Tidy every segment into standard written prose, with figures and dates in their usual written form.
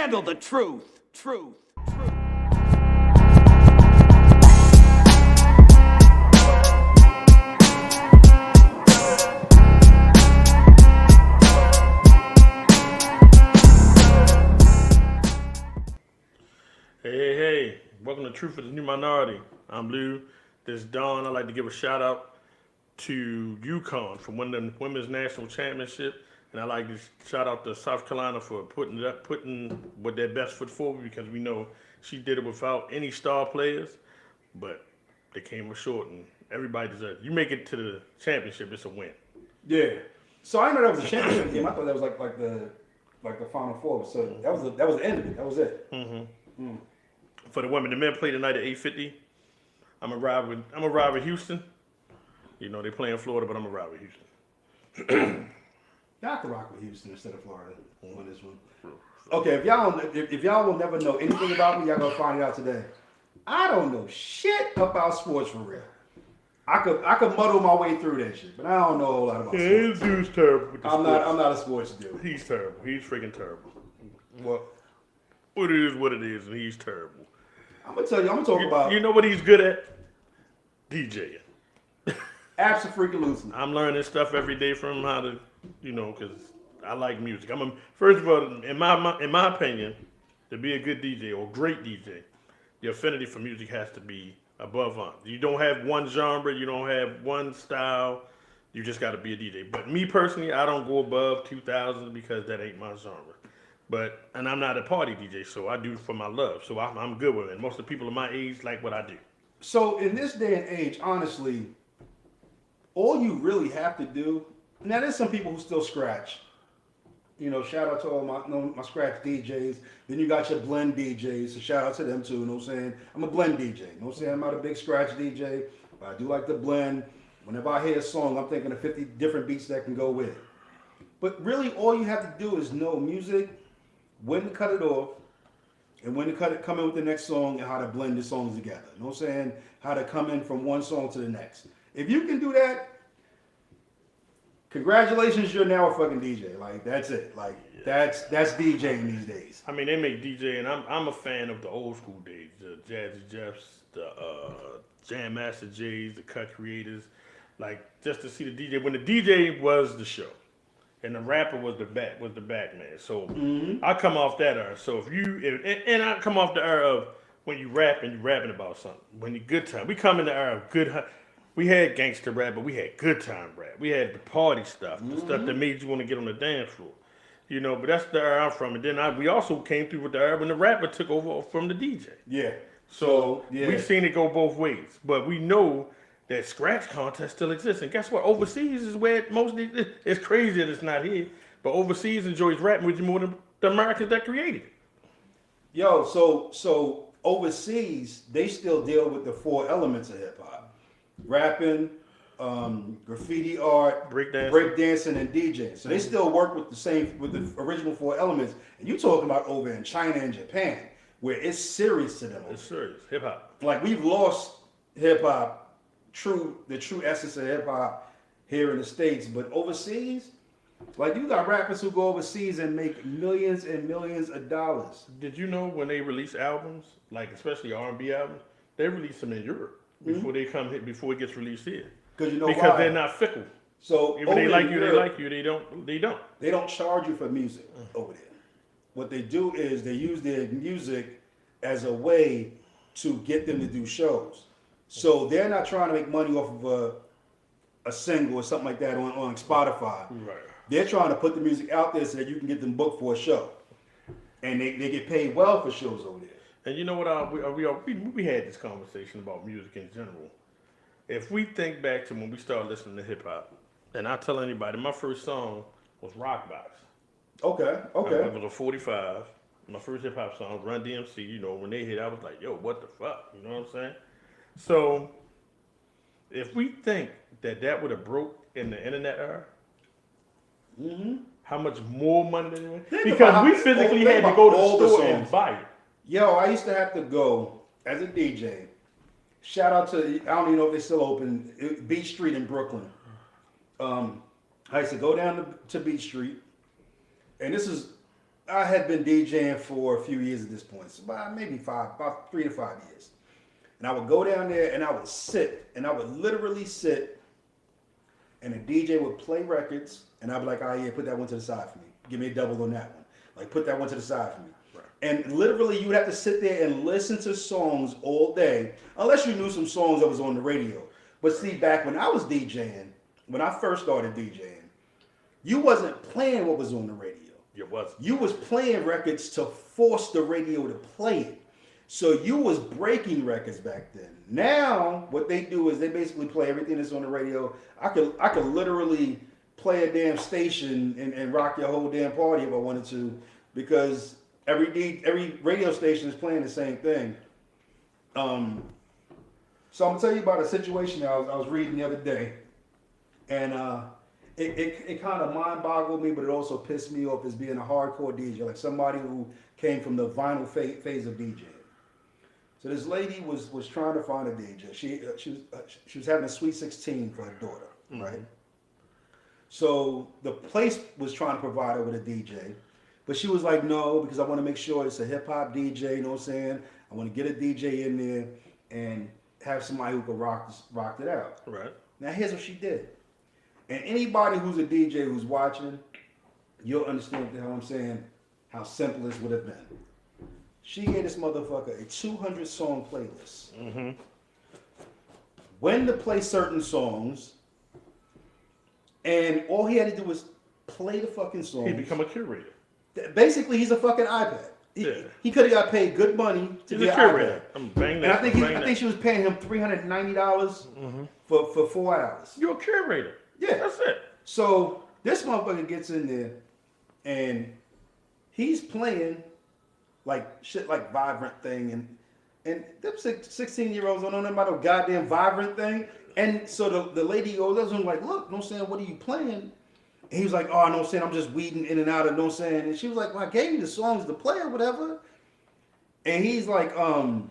handle the truth. Hey, welcome to Truth for the New Minority. I'm Lou. This is Dawn. I'd like to give a shout out to UConn for winning the Women's National Championship. And I'd like to shout out to South Carolina for putting with their best foot forward, because we know she did it without any star players, but they came up short, and everybody deserves it. You make it to the championship, it's a win. Yeah. So I didn't know that was a championship game. I thought that was like the Final Four. So that was the end of it. That was it. For the women, the men play tonight at 8:50. I'm gonna ride with Houston. You know they play in Florida, but I'm gonna ride with Houston. Y'all can rock with Houston instead of Florida on this one. Okay, if y'all will never know anything about me, y'all gonna find it out today. I don't know shit about sports for real. I could muddle my way through that shit, but I don't know a whole lot about sports. This dude's terrible. With the I'm sports. not a sports dude. He's terrible. He's freaking terrible. Well, it is what it is, and he's terrible. I'm gonna talk about. You know what he's good at? DJing. Abso-freaking-lutely. I'm learning stuff every day from him how to, because I like music. First of all, in my opinion, to be a good DJ or great DJ, your affinity for music has to be above on. You don't have one genre, you don't have one style. You just got to be a DJ. But me personally, I don't go above 2000 because that ain't my genre. And I'm not a party DJ, so I do it for my love. So I'm good with it. Most of the people of my age like what I do. So in this day and age, honestly, all you really have to do, now there's some people who still scratch. Shout out to all my scratch DJs. Then you got your blend DJs, so shout out to them too, you know what I'm saying? I'm a blend DJ, you know what I'm saying? I'm not a big scratch DJ, but I do like to blend. Whenever I hear a song, I'm thinking of 50 different beats that can go with it. But really, all you have to do is know music, when to cut it off, and when to come in with the next song, and how to blend the songs together. You know what I'm saying? How to come in from one song to the next. If you can do that, congratulations, you're now a fucking DJ. Like, that's it. Like, that's DJing these days. I mean, they make DJ, and I'm a fan of the old school days, the Jazzy Jeffs, the Jam Master Jays, the Cut Creators. Like, just to see the DJ when the DJ was the show, and the rapper was the back man. So I come off that era. So and I come off the era of when you rapping about something. When you good time, we come in the era of good. We had gangster rap, but we had good time rap. We had the party stuff, the stuff that made you want to get on the dance floor. But that's the era I'm from. And then we also came through with the era when the rapper took over from the DJ. Yeah. So we've seen it go both ways. But we know that scratch contest still exists. And guess what? Overseas is where it's crazy that it's not here. But overseas enjoys rap music more than the Americans that created it. Yo, so overseas, they still deal with the four elements of hip hop. Rapping, graffiti art, breakdancing, and DJing. So they still work with the original four elements. And you talking about over in China and Japan, where it's serious to them. It's serious. Hip hop. Like, we've lost hip hop, the true essence of hip hop here in the States, but overseas, like, you got rappers who go overseas and make millions and millions of dollars. Did you know when they release albums, like especially R&B albums, they release them in Europe before they come here, before it gets released here? Because why? They're not fickle. So if they like you, they like you. They don't. They don't charge you for music over there. What they do is they use their music as a way to get them to do shows. So they're not trying to make money off of a single or something like that on Spotify. Right. They're trying to put the music out there so that you can get them booked for a show, and they get paid well for shows over there. And you know what? We had this conversation about music in general. If we think back to when we started listening to hip hop, and I tell anybody, my first song was Rockbox. Okay. It was a 45. My first hip hop song, Run DMC. When they hit, I was like, yo, what the fuck? You know what I'm saying? So, if we think that would have broke in the internet era, how much more money did it make? Because we physically had to go to the store and buy it. Yo, I used to have to go as a DJ. Shout out to, I don't even know if they're still open, Beach Street in Brooklyn. I used to go down to Beach Street, and this is I had been DJing for a few years at this point, so about 3 to 5 years. And I would go down there and I would sit, and I would literally sit, and the DJ would play records, and I'd be like, oh yeah, put that one to the side for me. Give me a double on that one. Like, put that one to the side for me. Right. And literally, you would have to sit there and listen to songs all day, unless you knew some songs that was on the radio. But see, back when I was DJing, when I first started DJing, you wasn't playing what was on the radio. It wasn't. You was playing records to force the radio to play it. So you was breaking records back then. Now, what they do is they basically play everything that's on the radio. I could literally play a damn station and rock your whole damn party if I wanted to, because every radio station is playing the same thing. So I'm gonna tell you about a situation that I was reading the other day, and it kind of mind boggled me, but it also pissed me off as being a hardcore DJ, like somebody who came from the vinyl phase of DJing. So this lady was trying to find a DJ. She was having a sweet 16 for her daughter, right? So the place was trying to provide her with a DJ, but she was like, no, because I want to make sure it's a hip hop DJ. You know what I'm saying? I want to get a DJ in there and have somebody who can rock it out. Right. Now here's what she did. And anybody who's a DJ who's watching, you'll understand how I'm saying how simple this would have been. She gave this motherfucker a 200 song playlist. Mm-hmm. When to play certain songs, and all he had to do was play the fucking song. He become a curator. Basically, he's a fucking iPad. He could have got paid good money to be a curator. I'm banging and that. I think she was paying him $390 for 4 hours. You're a curator. Yeah, that's it. So this motherfucker gets in there, and he's playing like shit like Vibrant thing, and them 16-year-olds don't know nothing about no goddamn Vibrant thing. And so the lady goes up to him like, look, no saying, what are you playing? And he was like, oh, no saying, I'm just weeding in and out of no saying. And she was like, well, I gave you the songs to play or whatever. And he's like, oh,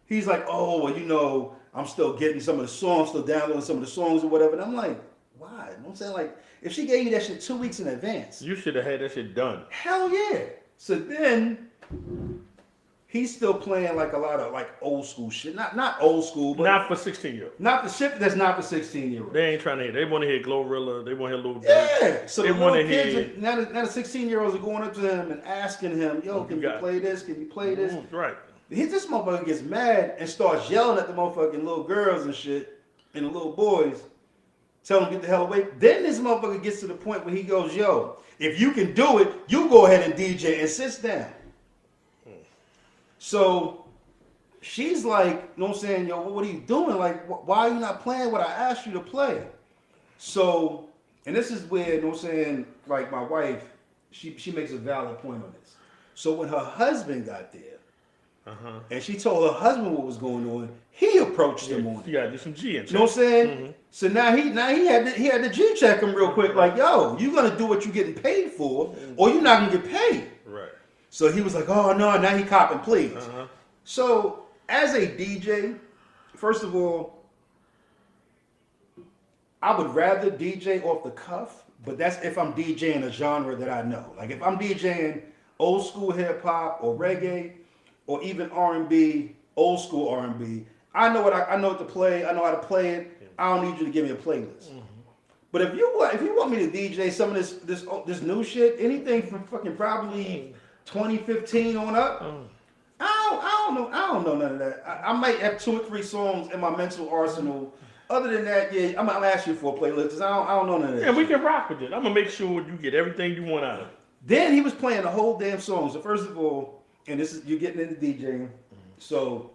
well, you know, I'm still getting some of the songs, still downloading some of the songs or whatever. And I'm like, why? You know what I'm saying? Like, if she gave you that shit 2 weeks in advance. You should have had that shit done. Hell yeah. So then he's still playing like a lot of like old school shit. Not old school, but not for 16-year-olds. Not the shit that's not for 16-year-olds. They ain't trying to hear. They want to hear Glorilla. They want to hear Lil Durk. Yeah. So they the little kids, now the 16-year-olds are going up to him and asking him, yo, can you play this? Can you play this? Right. This motherfucker gets mad and starts yelling at the motherfucking little girls and shit and the little boys. Tell them to get the hell away. Then this motherfucker gets to the point where he goes, yo, if you can do it, you go ahead and DJ, and sits down. So she's like, you know what I'm saying, yo, what are you doing? Like, why are you not playing what I asked you to play? So, and this is where, you know what I'm saying, like my wife, she makes a valid point on this. So when her husband got there, and she told her husband what was going on, he approached him on it. You gotta do some G in. You know what I'm saying? So now he had to G check him real quick, like, yo, you gonna do what you getting paid for, or you're not gonna get paid. Right. So he was like, oh no, now he copping please. So as a DJ, first of all, I would rather DJ off the cuff, but that's if I'm DJing a genre that I know. Like if I'm DJing old school hip hop or reggae, or even R&B, old school R&B, I know what to play. I know how to play it. I don't need you to give me a playlist. But if you want me to DJ some of this new shit, anything from fucking probably 2015 on up, I don't know none of that. I might have 2 or 3 songs in my mental arsenal. Other than that, yeah, I'm gonna ask you for a playlist because I don't know none of that. Yeah, we can rock with it. I'm gonna make sure you get everything you want out of it. Then he was playing the whole damn song. So first of all, and this is you're getting into DJing. So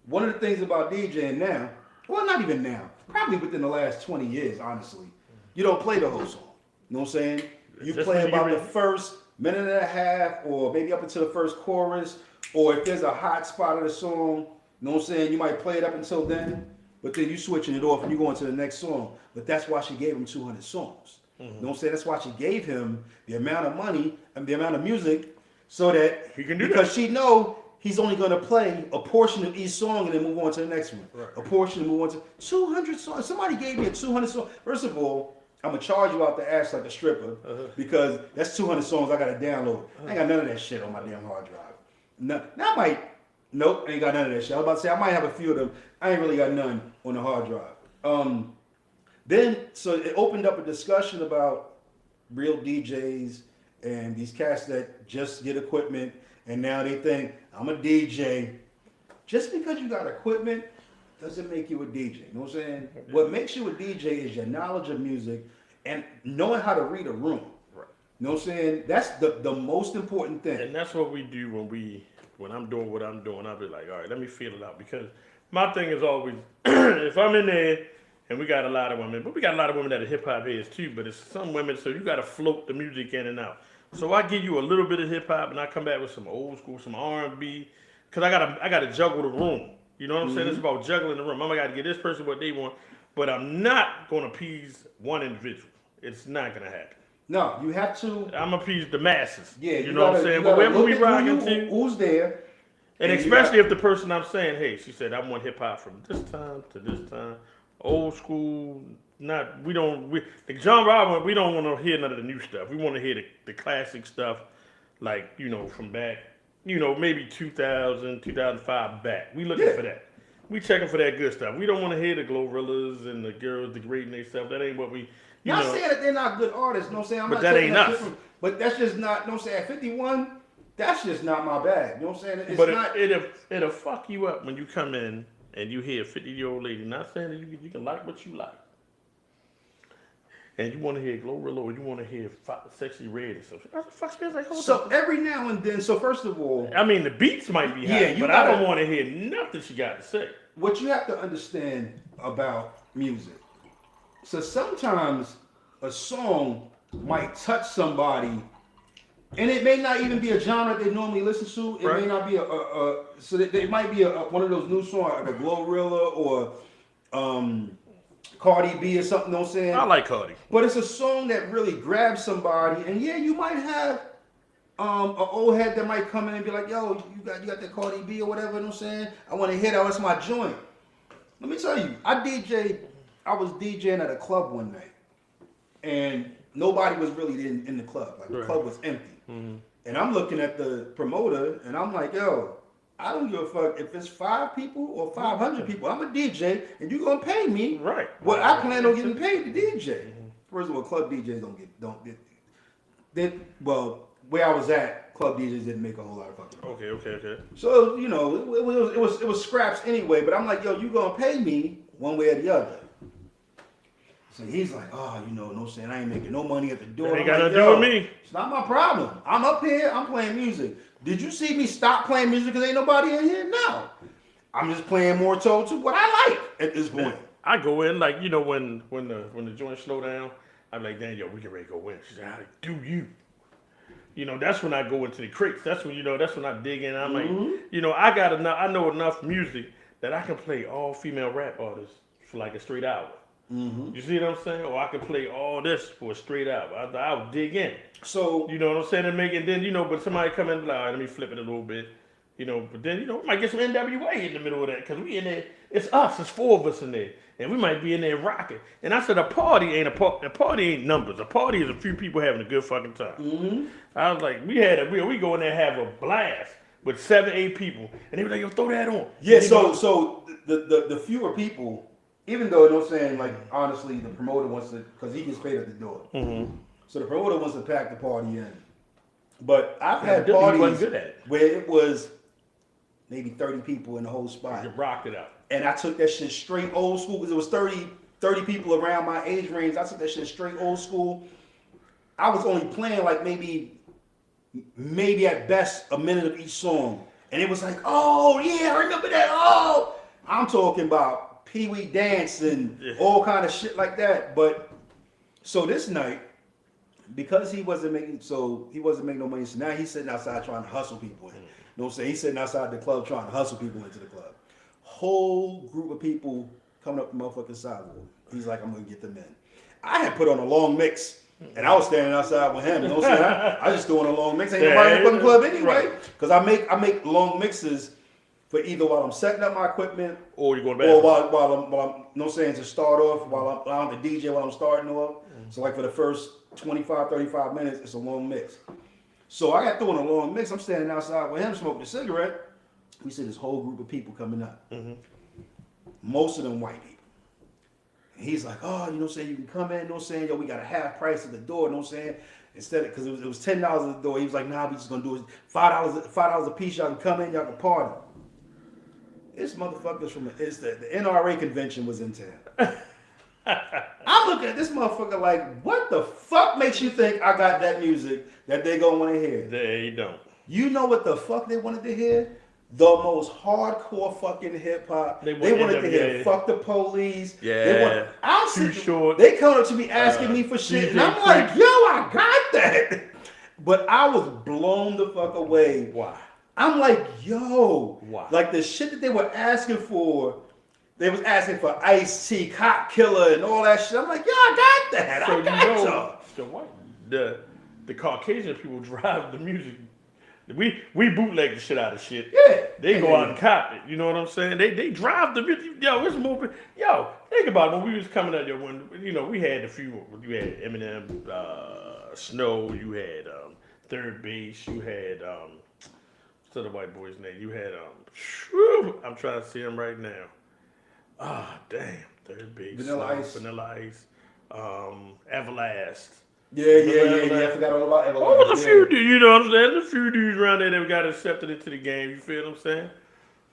one of the things about DJing now, well, not even now, probably within the last 20 years, honestly, you don't play the whole song. You know what I'm saying? You Just play when about you're the first minute and a half, or maybe up until the first chorus, or if there's a hot spot of the song, you know what I'm saying? You might play it up until then, but then you switching it off and you going to the next song. But that's why she gave him 200 songs. You know what I'm saying? That's why she gave him the amount of money and the amount of music so that he can do because that. she know he's only going to play a portion of each song and then move on to the next one. Right. A portion and move on to 200 songs. Somebody gave me a 200 song. First of all, I'm gonna charge you out the ass like a stripper because that's 200 songs I gotta download. I ain't got none of that shit on my damn hard drive. No, now I might. Nope, ain't got none of that shit. I was about to say I might have a few of them. I ain't really got none on the hard drive. Then so it opened up a discussion about real DJs and these cats that just get equipment and now they think I'm a DJ. Just because you got equipment doesn't make you a DJ. You know what I'm saying? What makes you a DJ is your knowledge of music and knowing how to read a room. Right. You know what I'm saying? That's the most important thing. And that's what we do when I'm doing what I'm doing. I'll be like, all right, let me feel it out. Because my thing is always, if I'm in there and we got a lot of women, but we got a lot of women that are hip hop heads too, but it's some women, so you got to float the music in and out. So I give you a little bit of hip hop and I come back with some old school, some R&B, because I gotta juggle the room. You know what I'm saying? It's about juggling the room. I got to get this person what they want, but I'm not going to appease one individual. It's not going to happen. No, you have to. I'm appease the masses. Yeah, you know what I'm saying? But wherever we rocking to, who's there, and especially if the person I'm saying, hey, she said I want hip hop from this time to this time, old school. The genre I want. We don't want to hear none of the new stuff. We want to hear the classic stuff, like from back. Maybe 2000, 2005 back. We looking for that. We checking for that good stuff. We don't want to hear the Glorillaz and the girls degrading themselves. That ain't what we. Not saying that they're not good artists. You know what I'm saying? But that ain't us. But that's just not. You know what I'm saying? At 51, that's just not my bag. You know what I'm saying? It'll fuck you up when you come in and you hear a 50-year-old lady. Not saying that you can like what you like. And you want to hear Glorilla or you want to hear Sexy Red and stuff. What the fuck feels like? So every now and then, so first of all, I mean the beats might be high, but I don't want to hear nothing she got to say. What you have to understand about music. So sometimes a song might touch somebody, and it may not even be a genre they normally listen to. It may not be so it might be one of those new songs, like a Glorilla or Cardi B or something. You know what I'm saying? I like Cardi, but it's a song that really grabs somebody, and yeah, you might have an old head that might come in and be like, "Yo, you got that Cardi B or whatever." You know what I'm saying? I want to hear that. That's my joint. Let me tell you, I was DJing at a club one night, and nobody was really in the club. Like the club was empty. Mm-hmm. And I'm looking at the promoter, and I'm like, "Yo, I don't give a fuck if it's 5 people or 500 people. I'm a DJ, and you're gonna pay me what I plan on getting paid to DJ." Mm-hmm. First of all, club DJs don't get. Well, where I was at, club DJs didn't make a whole lot of fucking money. Okay. So it was scraps anyway. But I'm like, "Yo, you gonna pay me one way or the other?" So he's like, "Oh, no saying I ain't making no money at the door." It ain't got nothing to do with me. It's not my problem. I'm up here. I'm playing music. Did you see me stop playing music because ain't nobody in here? No. I'm just playing more to what I like at this point. I go in like when the joint slow down, I'm like, "Damn, yo, we get ready to go in." She's like, "How do you?" That's when I go into the crates. That's when that's when I dig in. I'm like, I know enough music that I can play all female rap artists for like a straight hour. Mm-hmm. You see what I'm saying? Or I can play all this for a straight hour. I'll dig in. So you know what I'm saying? And make it then but somebody come in and be like, "All right, let me flip it a little bit." But then we might get some NWA in the middle of that because we in there. It's us. It's 4 of us in there, and we might be in there rocking. And I said, a party ain't numbers. A party is a few people having a good fucking time. Mm-hmm. I was like, we go in there and have a blast with 7, 8 people, and they were like, "Yo, throw that on." Yeah. So the fewer people. Even though, I'm saying, like, honestly, the promoter wants to, because he gets paid at the door. Mm-hmm. So the promoter wants to pack the party in. But I've had parties where it was maybe 30 people in the whole spot. You rocked it out. And I took that shit straight old school, because it was 30 people around my age range. I took that shit straight old school. I was only playing like maybe at best a minute of each song. And it was like, "Oh, yeah, I remember that. Oh." I'm talking about Pee-wee dance and all kind of shit like that. But so this night, because he wasn't making no money, so now he's sitting outside trying to hustle people in. You know what I'm saying? He's sitting outside the club trying to hustle people into the club. Whole group of people coming up the motherfucking sidewalk. He's like, "I'm gonna get them in." I had put on a long mix, and I was standing outside with him. You know what I'm saying? I just doing a long mix. Ain't nobody in the fucking club anyway. Because I make long mixes for either while I'm setting up my equipment, or you going back, or while I'm you know what I'm saying, to start off, while I'm the DJ while I'm starting off. Mm-hmm. So like for the first 25, 35 minutes, it's a long mix. So I got throwing a long mix. I'm standing outside with him smoking a cigarette. We see this whole group of people coming up. Most of them white people. And he's like, oh, you know what I'm saying? You can come in, you know what I'm saying? Yo, we got a half price at the door, you know what I'm saying? Instead of, because it was $10 at the door. He was like, nah, we just going to do it. $5 a piece. Y'all can come in, y'all can party. This motherfucker's from the NRA convention was in town. I'm looking at this motherfucker like, what the fuck makes you think I got that music that they gonna want to hear? They don't. You know what the fuck they wanted to hear? The most hardcore fucking hip hop. They wanted to hear "Fuck the Police." Yeah. Too Short. They come up to me asking me for shit, and I'm like, yo, I got that. But I was blown the fuck away. Why? I'm like, yo, why? Like the shit that they were asking for. They was asking for Ice-T, Cop Killer, and all that shit. I'm like, yo, I got that. So I got y'all. So what? The Caucasian people drive the music. We bootleg the shit out of shit. Yeah. They go out and cop it. You know what I'm saying? They drive the music. Yo, it's moving. Yo, think about it. When we was coming out there, when we had a few. You had Eminem, Snow. You had Third Base. You had what's the white boy's name? You had I'm trying to see him right now. Ah, damn. Third Base. Vanilla Ice. Everlast. Yeah. I forgot all about Everlast. Oh, the few dudes, you know what I'm saying? There's a few dudes around there that got accepted into the game. You feel what I'm saying?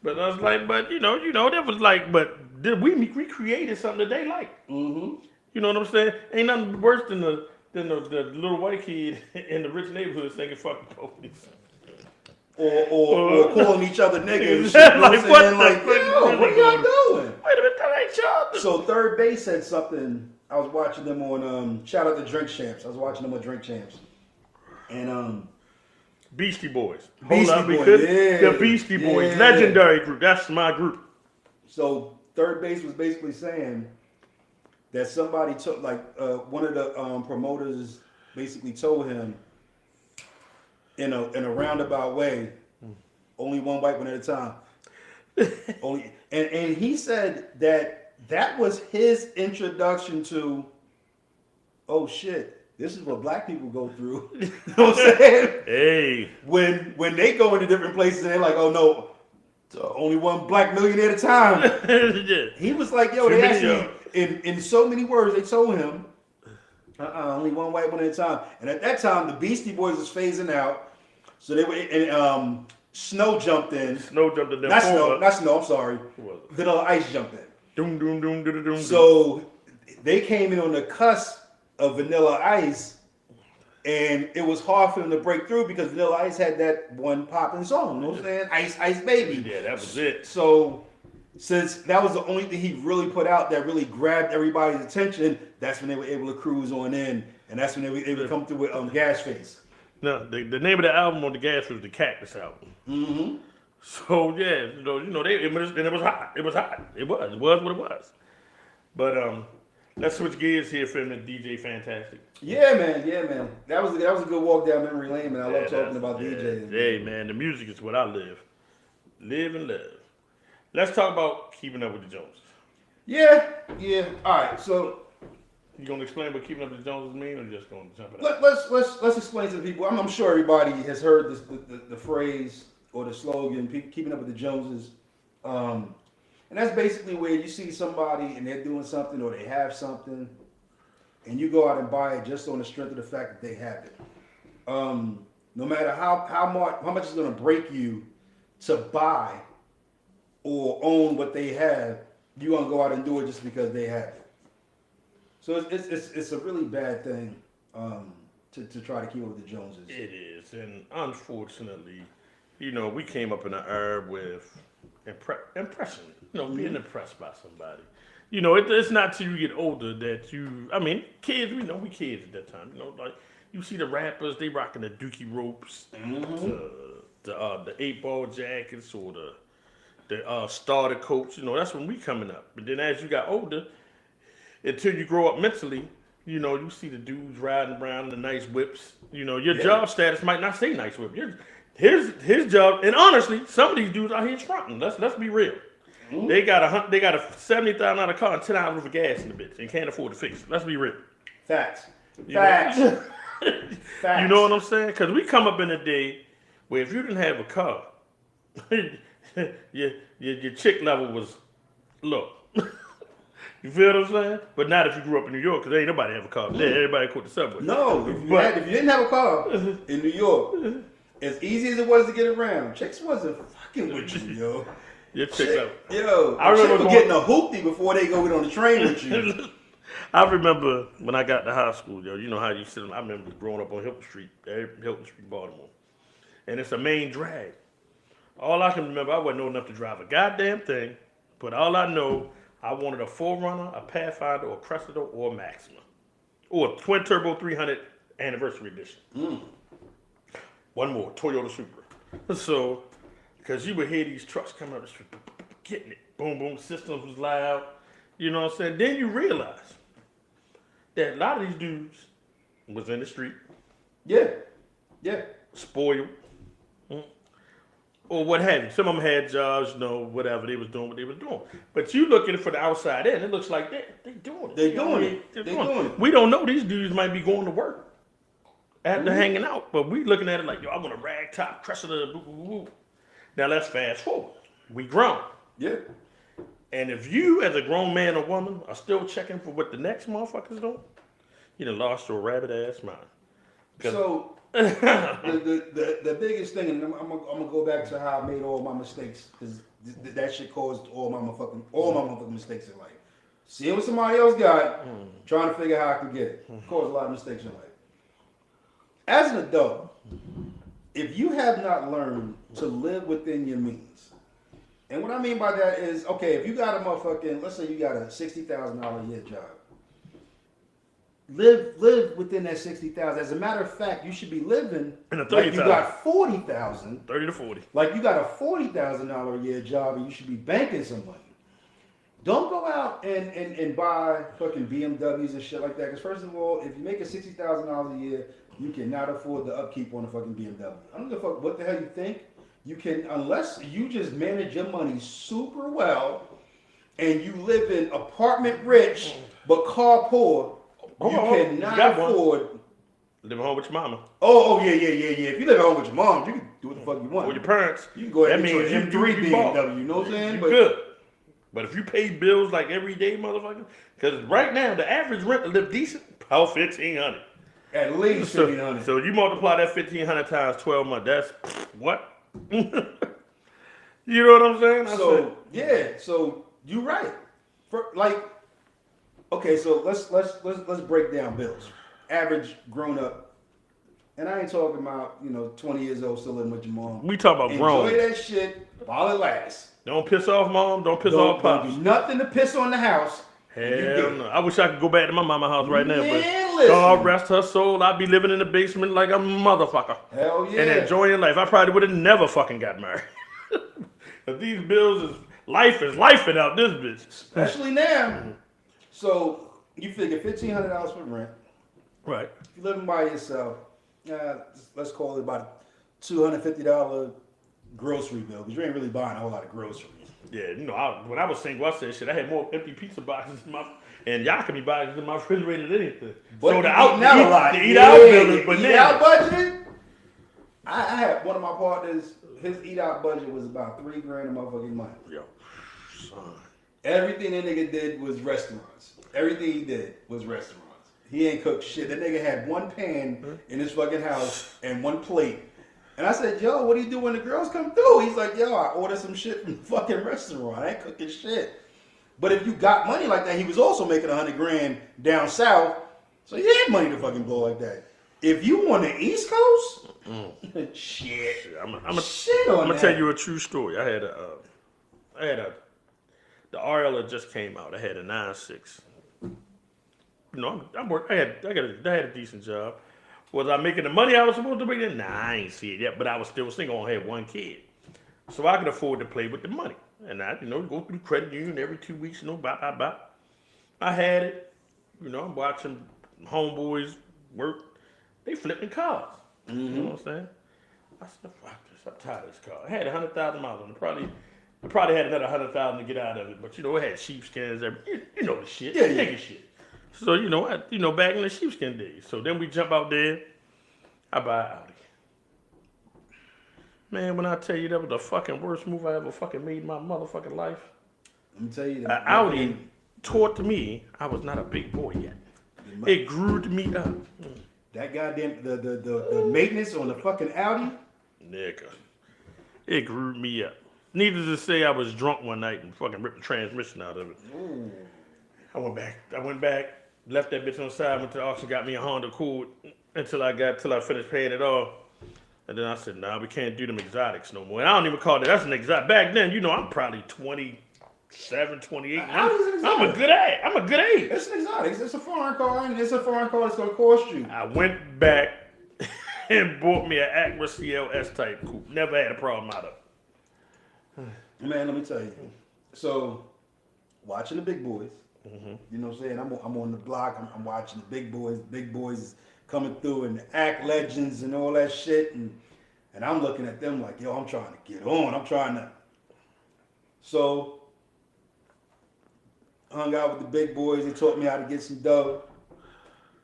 But I was like, that was like, but we created something that they like. Mm-hmm. You know what I'm saying? Ain't nothing worse than the little white kid in the rich neighborhood singing "fuck the police." Or calling each other niggas. And shit, like, what are y'all doing? Wait a minute, that ain't y'all. So Third Base said something. I was watching them on shout out to Drink Champs. I was watching them on Drink Champs. And Beastie Boys. Beastie Boys, The Beastie Boys, legendary group. That's my group. So Third Base was basically saying that somebody took one of the promoters basically told him in a roundabout way, only one white one at a time. And he said that was his introduction to, oh shit, this is what black people go through. You know what I'm saying? Hey. When they go into different places and they're like, oh no, only one black millionaire at a time. He was like, yo, they actually, in so many words, they told him, only one white one at a time. And at that time, the Beastie Boys was phasing out. So they were, and Snow jumped in. Not Snow, I'm sorry. Vanilla Ice jumped in. Doom, doom, doom, doom, doom. So they came in on the cusp of Vanilla Ice, and it was hard for them to break through because Vanilla Ice had that one popping song. You know what I'm saying? Ice, Ice Baby. Yeah, that was it. So since that was the only thing he really put out that really grabbed everybody's attention, that's when they were able to cruise on in, and that's when they were able to come through with Gas Face. No, the name of the album on the Gas was the Cactus album. Mm-hmm. So yeah, it was hot. It was hot. It was what it was. But let's switch gears here for the DJ Fantastic. Yeah, man. That was a good walk down memory lane, man. I love talking about DJs. Hey, man, the music is what I live and live. Let's talk about Keeping Up with the Joneses. Yeah. All right, so you gonna explain what Keeping Up with the Joneses mean, or just gonna jump it out? Let's explain to the people. I'm sure everybody has heard the phrase or the slogan, Keeping Up with the Joneses. And that's basically where you see somebody and they're doing something or they have something, and you go out and buy it just on the strength of the fact that they have it. No matter how much it's going to break you to buy or own what they have, you're going to go out and do it just because they have it. So it's a really bad thing to try to keep up with the Joneses. It is, and unfortunately, we came up in an era with impression, being impressed by somebody. It's not till you get older that kids, we kids at that time, like you see the rappers, they rocking the Dookie ropes, the 8-ball jackets or the starter coats, that's when we coming up. But then as you got older, until you grow up mentally, you see the dudes riding around in the nice whips. Your job status might not say nice whip. His job, and honestly, some of these dudes out here fronting. Let's be real. They got a $70,000 car and $10 worth of gas in the bitch and can't afford to fix it. Let's be real. Facts. You Facts. know? Facts. You know what I'm saying? Because we come up in a day where if you didn't have a car, your chick level was low. You feel what I'm saying? But not if you grew up in New York, because ain't nobody have a car. There, everybody caught the subway. No, if you didn't have a car in New York, as easy as it was to get around, chicks wasn't fucking with you, yo. Your chick level. Yo, I remember chicks were getting a hoopty before they go get on the train with you. I remember when I got to high school, yo. You know how you sit. I remember growing up on Hilton Street, Baltimore, and it's a main drag. All I can remember, I wasn't old enough to drive a goddamn thing, but all I know, I wanted a 4Runner, a Pathfinder, or a Cressida, or a Maxima, or a twin turbo 300 anniversary edition. One more, Toyota Supra. So, because you would hear these trucks coming up the street, getting it, boom, boom, systems was loud. You know what I'm saying? Then you realize that a lot of these dudes was in the street. Yeah. Yeah. Spoiled. Or what have you. Some of them had jobs, you know, whatever they was doing, what they was doing. But you look at it for the outside in, it looks like they doing it. They doing it. They doing it. We don't know these dudes might be going to work after hanging out, but we looking at it like, yo, I want a rag top, Cressida, boo, boo, boo. Now let's fast forward. We grown. Yeah. And if you, as a grown man or woman, are still checking for what the next motherfucker's doing, you done lost your rabbit ass mind. So the biggest thing, and I'm gonna go back to how I made all my mistakes, because that shit caused all my motherfucking mistakes in life. Seeing what somebody else got, trying to figure out how I could get it, caused a lot of mistakes in life. As an adult, if you have not learned to live within your means, and what I mean by that is, okay, if you got a motherfucking, let's say you got a $60,000 a year job. Live within that 60,000. As a matter of fact, you should be living in a like you 30,000. got 40,000. 30 to 40. Like you got a $40,000 a year job, and you should be banking some money. Don't go out and buy fucking BMWs and shit like that. Because first of all, if you make $60,000 a year, you cannot afford the upkeep on a fucking BMW. I don't give a fuck what the hell you think. You can, unless you just manage your money super well, and you live in apartment rich but car poor. You cannot afford. Living home with your mama. Oh yeah. If you live at home with your mom, you can do what the fuck you want. Or your parents. You can go ahead and that get means your M3 you bought. BMW. You know what I'm saying? You good. But if you pay bills like every day, motherfucker, because right now the average rent to live decent, about $1,500. At least $1,500. So you multiply that $1,500 times 12 months. That's what? You know what I'm saying? So you're right. Okay, so let's break down bills. Average grown up, and I ain't talking about 20 years old still living with your mom. We talk about grown. Enjoy that shit while it lasts. Don't piss off mom. Don't piss off pops. Don't do nothing to piss on the house. Hell no. I wish I could go back to my mama's house right now, but listen. God rest her soul. I'd be living in the basement like a motherfucker. Hell yeah. And enjoying life. I probably would have never fucking got married. But these bills life is lifing out this bitch. Especially now. So you figure $1,500 for rent. Right. If you're living by yourself, let's call it about $250 grocery bill, because you ain't really buying a whole lot of groceries. Yeah, when I was single, I said shit. I had more empty pizza boxes and Yakimi boxes in my refrigerator than anything. But so the out bill is bananas. Eat out budget. I had one of my partners. His eat out budget was about $3,000 a motherfucking month. Yo, son. Everything that nigga did was restaurants. Everything he did was restaurants. He ain't cooked shit. That nigga had one pan in his fucking house and one plate. And I said, yo, what do you do when the girls come through? He's like, yo, I order some shit from the fucking restaurant. I ain't cooking shit. But if you got money like that, he was also making $100,000 down south. So he had money to fucking blow like that. If you on the East Coast, shit. I'm gonna tell you a true story. I had the RL that just came out. I had a 9.6. I had a decent job. Was I making the money I was supposed to make? Nah, I ain't see it yet. But I was still single. I had one kid, so I could afford to play with the money. And I, go through credit union every 2 weeks. Blah. I had it. I'm watching homeboys work. They flipping cars. Mm-hmm. You know what I'm saying? I said, fuck this. I'm tired of this car. I had 100,000 miles on it. I probably had another 100,000 to get out of it. But it had sheepskins. You know the shit. Yeah. Nigga shit. So back in the sheepskin days. So then we jump out there. I buy an Audi. Man, when I tell you that was the fucking worst move I ever fucking made in my motherfucking life. Let me tell you An that. Audi taught to me I was not a big boy yet. It grew me up. That goddamn the maintenance on the fucking Audi. Nigga. It grew me up. Needless to say, I was drunk one night and fucking ripped the transmission out of it. Ooh. I went back, left that bitch on the side, went to the auction, got me a Honda Accord until I finished paying it off. And then I said, nah, we can't do them exotics no more. And I don't even call that's an exotic. Back then, I'm probably 27, 28. I'm a good age. It's an exotic. It's a foreign car, and it's a foreign car that's gonna cost you. I went back and bought me an Acura CLS type coupe. Never had a problem out of it. Man, let me tell you. So, watching the big boys, you know what I'm saying? I'm on the block. I'm watching the big boys. The big boys is coming through and the act legends and all that shit. And I'm looking at them like, yo, I'm trying to get on. I'm trying to. So, hung out with the big boys. They taught me how to get some dough.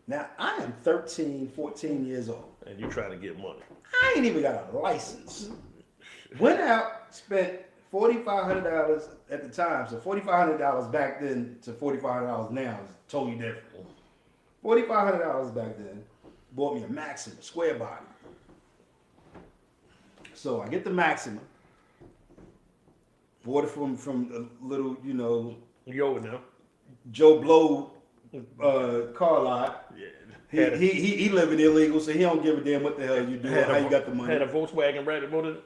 Now, I am 13, 14 years old. And you trying to get money. I ain't even got a license. Went out, spent $4,500 at the time. So $4,500 back then to $4,500 now is totally different. $4,500 back then bought me a Maxima, square body. So I get the Maxima. Bought it from a little, Yo now. Joe Blow car lot. Yeah. He living illegal, so he don't give a damn what the hell you do, how you got the money. Had a Volkswagen Rabbit motor.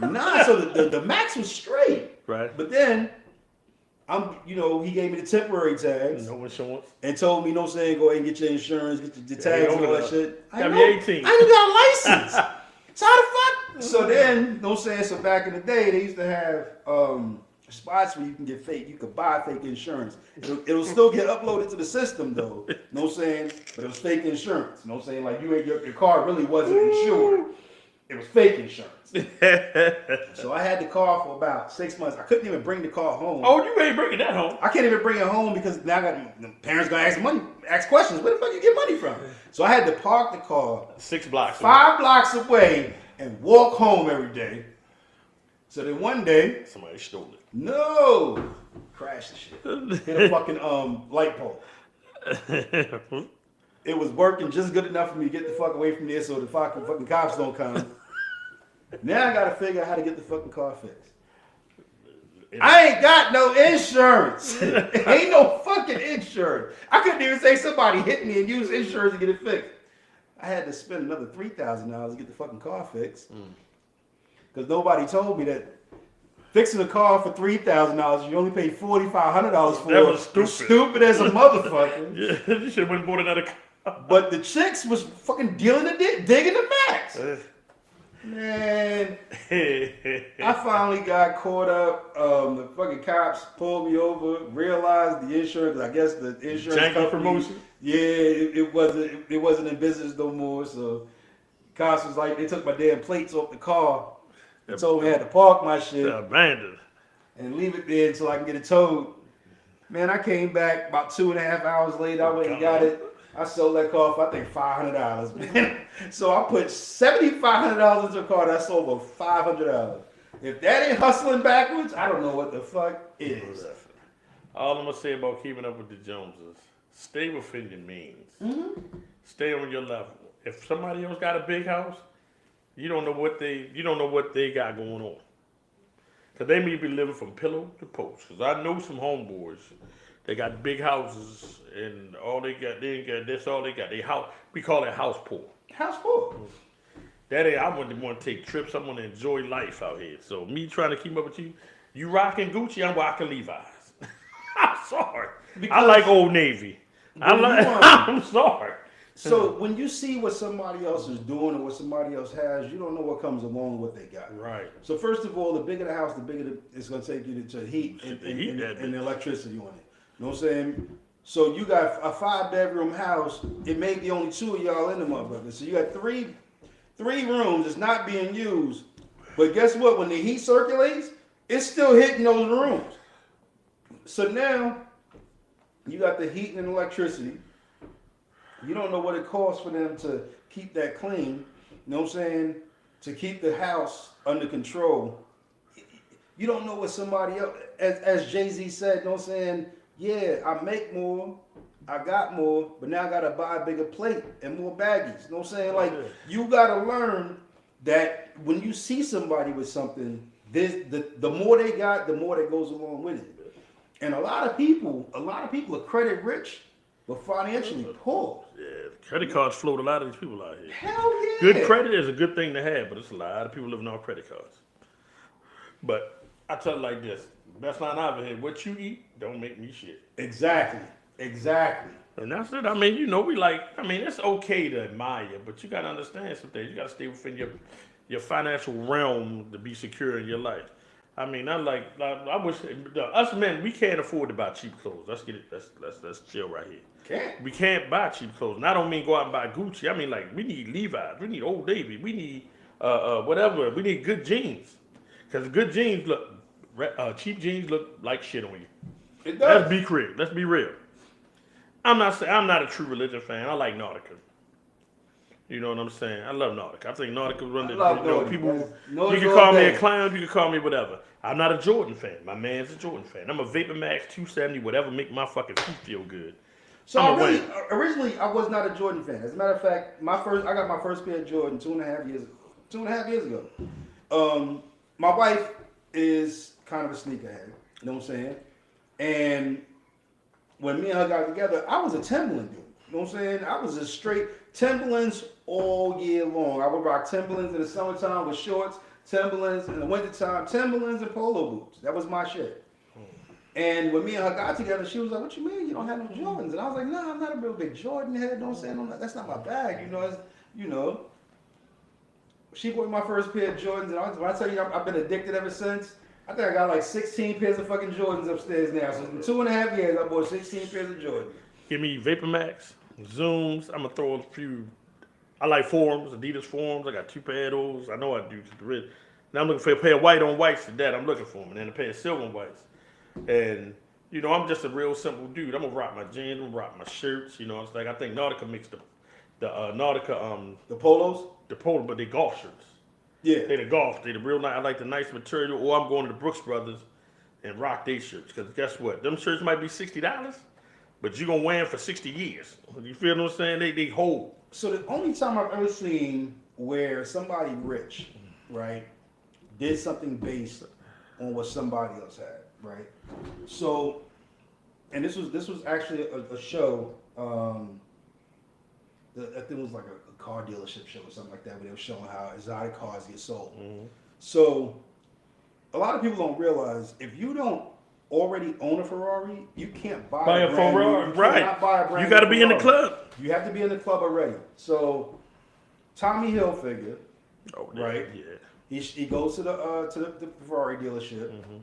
Nah, so the Max was straight. Right. But then, he gave me the temporary tags. No insurance. And told me, go ahead and get your insurance, get the tags and all that shit. Got me 18. I ain't got a license. So how the fuck? So then, so back in the day, they used to have spots where you can get fake, you could buy fake insurance. It'll still get uploaded to the system though. But it was fake insurance. Like your car really wasn't insured. It was fake insurance. So I had the car for about 6 months. I couldn't even bring the car home. Oh, you ain't bringing that home? I can't even bring it home because now the parents gonna ask questions. Where the fuck you get money from? So I had to park the car 6 blocks, 5 blocks away, and walk home every day. So then one day, somebody stole it. No, crashed the shit. Hit a fucking light pole. It was working just good enough for me to get the fuck away from there so the fucking cops don't come. Now I gotta figure out how to get the fucking car fixed. I ain't got no insurance. Ain't no fucking insurance. I couldn't even say somebody hit me and use insurance to get it fixed. I had to spend another $3,000 to get the fucking car fixed. Because nobody told me that fixing a car for $3,000, you only paid $4,500 for. That was stupid. Stupid as a motherfucker. Yeah, you should have went and bought another car. But the chicks was fucking digging the Max. Man, I finally got caught up. The fucking cops pulled me over, realized the insurance. I guess the insurance Janky company, promotion. Yeah, it wasn't in business no more. So cops was like, they took my damn plates off the car. They told me I had to park my shit, abandoned, and leave it there until I can get it towed. Man, I came back about 2.5 hours later. I went and got it. I sold that car for, I think, $500, man. So I put $7,500 into a car that I sold for $500. If that ain't hustling backwards, I don't know what the fuck it is. All I'm gonna say about keeping up with the Joneses: stay within your means. Stay on your level. If somebody else got a big house, you don't know what they got going on. Cause they may be living from pillow to post. Cause I know some homeboys. They got big houses, and all they got, that's all they got. They house, we call it house poor. House poor. Daddy, I want to take trips. I want to enjoy life out here. So me trying to keep up with you rocking Gucci, I'm rocking Levi's. I'm sorry. Because I like Old Navy. I'm sorry. So when you see what somebody else is doing or what somebody else has, you don't know what comes along with what they got. Right. So first of all, the bigger the house, the bigger it's going to take you to heat and the electricity on it. You know what I'm saying? So you got a 5-bedroom house. It may be only 2 of y'all in the motherfucker. So you got three rooms that's not being used. But guess what? When the heat circulates, it's still hitting those rooms. So now You got the heat and electricity. You don't know what it costs for them to keep that clean. You know what I'm saying? To keep the house under control. You don't know what somebody else, as Jay-Z said, you know what I'm saying? Yeah, I make more, I got more, but now I gotta buy a bigger plate and more baggies. You know what I'm saying? Like, you gotta learn that when you see somebody with something, the more they got, the more that goes along with it. And a lot of people are credit rich, but financially poor. Yeah, credit cards float a lot of these people out here. Hell yeah. Good credit is a good thing to have, but it's a lot of people living on credit cards. But I tell it like this: best line I've ever had. What you eat don't make me shit. Exactly. And that's it. I mean, you know, it's okay to admire, but you gotta understand some things. You gotta stay within your financial realm to be secure in your life. I mean, I wish us men, we can't afford to buy cheap clothes. Let's get it. Let's chill right here. We can't buy cheap clothes. And I don't mean go out and buy Gucci. I mean, like, we need Levi's, we need Old Navy, we need whatever. We need good jeans, because good jeans cheap jeans look like shit on you. It does. Let's be real. I'm not a true religion fan. I like Nautica. You know what I'm saying? I love Nautica. I think Nautica run the people. You can call me a clown. You can call me whatever. I'm not a Jordan fan. My man's a Jordan fan. I'm a Vapor Max 270. Whatever make my fucking feet feel good. So originally I was not a Jordan fan. As a matter of fact, I got my first pair of Jordan 2.5 years ago. My wife is kind of a sneakerhead. You know what I'm saying? And when me and her got together, I was a Timberland dude. You know what I'm saying? I was a straight Timberlands all year long. I would rock Timberlands in the summertime with shorts, Timberlands in the wintertime, Timberlands and polo boots. That was my shit. And when me and her got together, she was like, "What you mean you don't have no Jordans?" And I was like, "No, I'm not a real big Jordan head. Don't say that's not my bag. You know." She bought my first pair of Jordans, and when I tell you I've been addicted ever since. I think I got like 16 pairs of fucking Jordans upstairs now. So in 2.5 years, I bought 16 pairs of Jordans. Give me Vapor Max, Zooms. I'm gonna throw a few. I like Forums, Adidas Forums. I got 2 pair of those. I know I do. Now I'm looking for a pair of white on whites. That I'm looking for them, and then a pair of silver on whites. And you know, I'm just a real simple dude. I'm gonna rock my jeans. I'm gonna rock my shirts. You know, it's like I think Nautica makes the polos, but they golf shirts. Yeah, they the golf. They the real nice. I like the nice material. Or I'm going to the Brooks Brothers and rock their shirts. Because guess what? Them shirts might be $60, but you're gonna wear them for 60 years. You feel what I'm saying? They hold. So the only time I've ever seen where somebody rich, right, did something based on what somebody else had, right? So, and this was actually a show. I think it was like a car dealership show or something like that, where they were showing how exotic cars get sold. Mm-hmm. So, a lot of people don't realize if you don't already own a Ferrari, you can't buy a Ferrari. Right. You got to be in the club. You have to be in the club already. So, Tommy Hilfiger, right? Yeah. He goes to the Ferrari dealership, mm-hmm.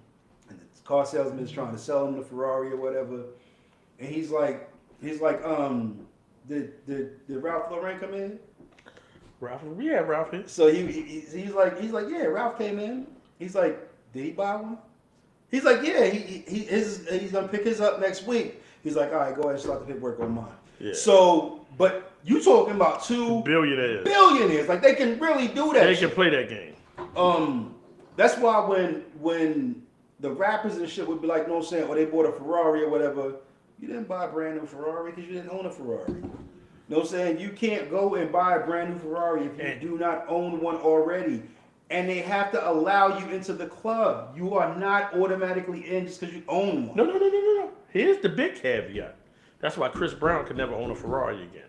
and the car salesman is trying to sell him the Ferrari or whatever, and he's like, did Ralph Lauren come in? Ralph. So he's like, yeah, Ralph came in. He's like, did he buy one? He's like, yeah, he's gonna pick his up next week. He's like, all right, go ahead and start the paperwork on mine. Yeah. So, but you talking about 2 billionaires, like they can really do that. They can play that game. That's why when the rappers and shit would be like, you know what I'm saying, or they bought a Ferrari or whatever, you didn't buy a brand new Ferrari because you didn't own a Ferrari. You know what I'm saying? You can't go and buy a brand new Ferrari if you do not own one already. And they have to allow you into the club. You are not automatically in just because you own one. No. Here's the big caveat. That's why Chris Brown could never own a Ferrari again.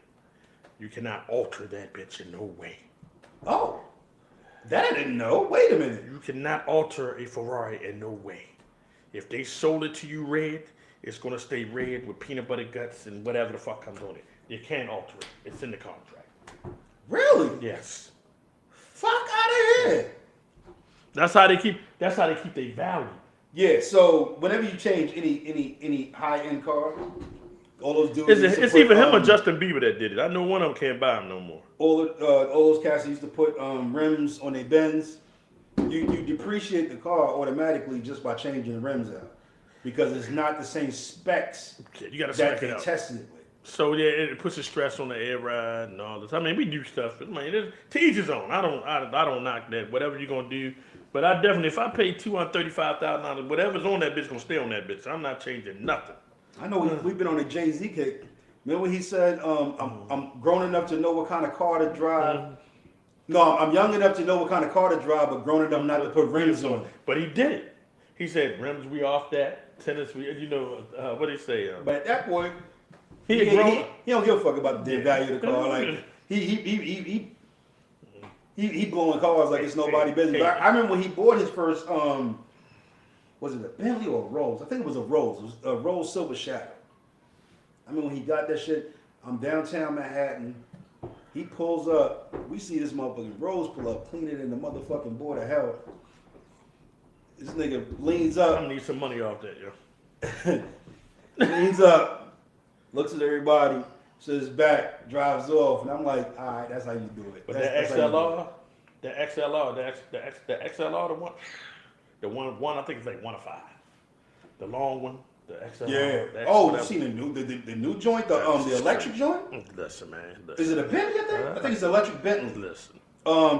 You cannot alter that bitch in no way. Oh, that I didn't know. Wait a minute. You cannot alter a Ferrari in no way. If they sold it to you red, it's going to stay red with peanut butter guts and whatever the fuck comes on it. You can't alter it. It's in the contract. Really? Yes. Fuck out of here. That's how they keep their value. Yeah, so whenever you change any high-end car, all those dudes... It's either him or Justin Bieber that did it. I know one of them can't buy them no more. All those cats used to put rims on their Benz. You depreciate the car automatically just by changing the rims out. because it's not the same specs You got to that spec they it out. tested it with. So yeah, it puts a stress on the air ride and all this. I mean, we do stuff. I mean, to each his own. I don't knock that. Whatever you're gonna do, but I definitely, if I pay $235,000, whatever's on that bitch gonna stay on that bitch. I'm not changing nothing. I know we've been on a Jay-Z kick. Remember when he said, I'm grown enough to know what kind of car to drive. No, I'm young enough to know what kind of car to drive, but grown enough not to put rims on it. But he did it. He said, rims, we off that. Tennis, we, what did he say? But at that point, He he, had grown he, up. he don't give a fuck about the value of the car. Like he blowing cars like it's nobody business. But I remember when he bought his first was it a Bentley or a Rolls? I think it was a Rolls. It was a Rolls Silver Shadow. I mean when he got that shit, I'm downtown Manhattan. He pulls up. We see this motherfucking Rolls pull up, clean it in the motherfucking board of hell. This nigga leans I'm up. gonna need some money off that, yo. Leans up, looks at everybody, says back, drives off, and I'm like, all right, that's how you do it. But That's the how you do it. XLR, the XLR, the one I think it's like 1 of 5. The long one, the XLR. Yeah. the Oh, you whatever. seen the new joint, the electric joint? Listen, man. Is it a Bentley? I think it's an electric Bentley. Listen.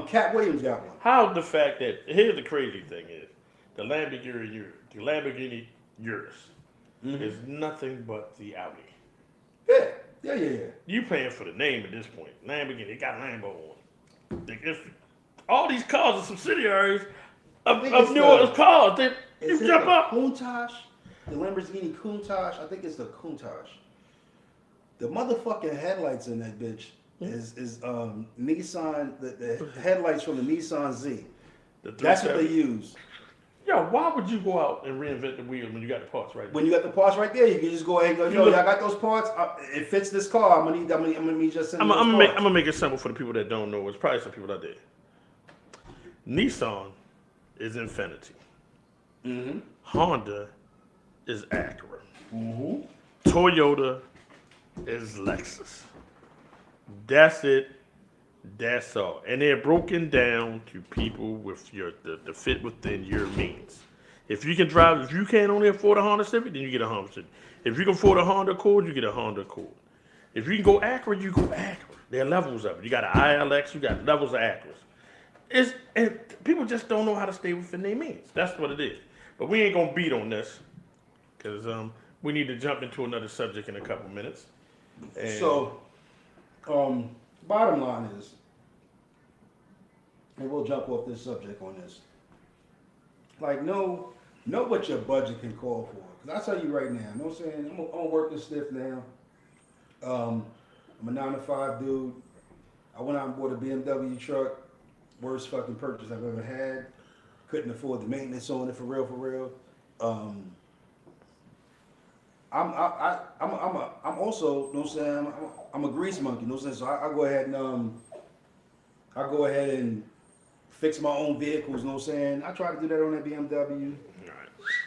Cat Williams got one. How the fact that here's the crazy thing is the Lamborghini Urus is nothing but the Audi. Yeah. You paying for the name at this point. Lamborghini, it got Lambo on. All these cars are subsidiaries of New Orleans cars. You jump up. Countach, the Lamborghini Countach. I think it's the Countach. The motherfucking headlights in that bitch is Nissan. The headlights from the Nissan Z. That's what they use. Yo, why would you go out and reinvent the wheel when you got the parts right there? When you got the parts right there, you can just go ahead and go. Yo, I got those parts. It fits this car. I'm gonna need just. I'm gonna make it simple for the people that don't know. It's probably some people out there. Nissan is Infiniti. Mm-hmm. Honda is Acura. Mm-hmm. Toyota is Lexus. That's it. That's all. And they're broken down to people with the fit within your means. If you can only afford a Honda Civic, then you get a Honda Civic. If you can afford a Honda Accord, you get a Honda Accord. If you can go Acura, you go Acura. There are levels of it. You got an ILX, you got levels of Acuras. And people just don't know how to stay within their means. That's what it is. But we ain't gonna beat on this because we need to jump into another subject in a couple minutes. And So, bottom line is, and we'll jump off this subject on this. Like, know what your budget can call for. Because I tell you right now, you know what I'm saying? I'm working stiff now. I'm a 9-to-5 dude. I went out and bought a BMW truck. Worst fucking purchase I've ever had. Couldn't afford the maintenance on it for real. I'm also, you know what I'm saying, I'm a grease monkey, you know what I'm saying? So I go ahead and fix my own vehicles, you know what I'm saying? I try to do that on that BMW.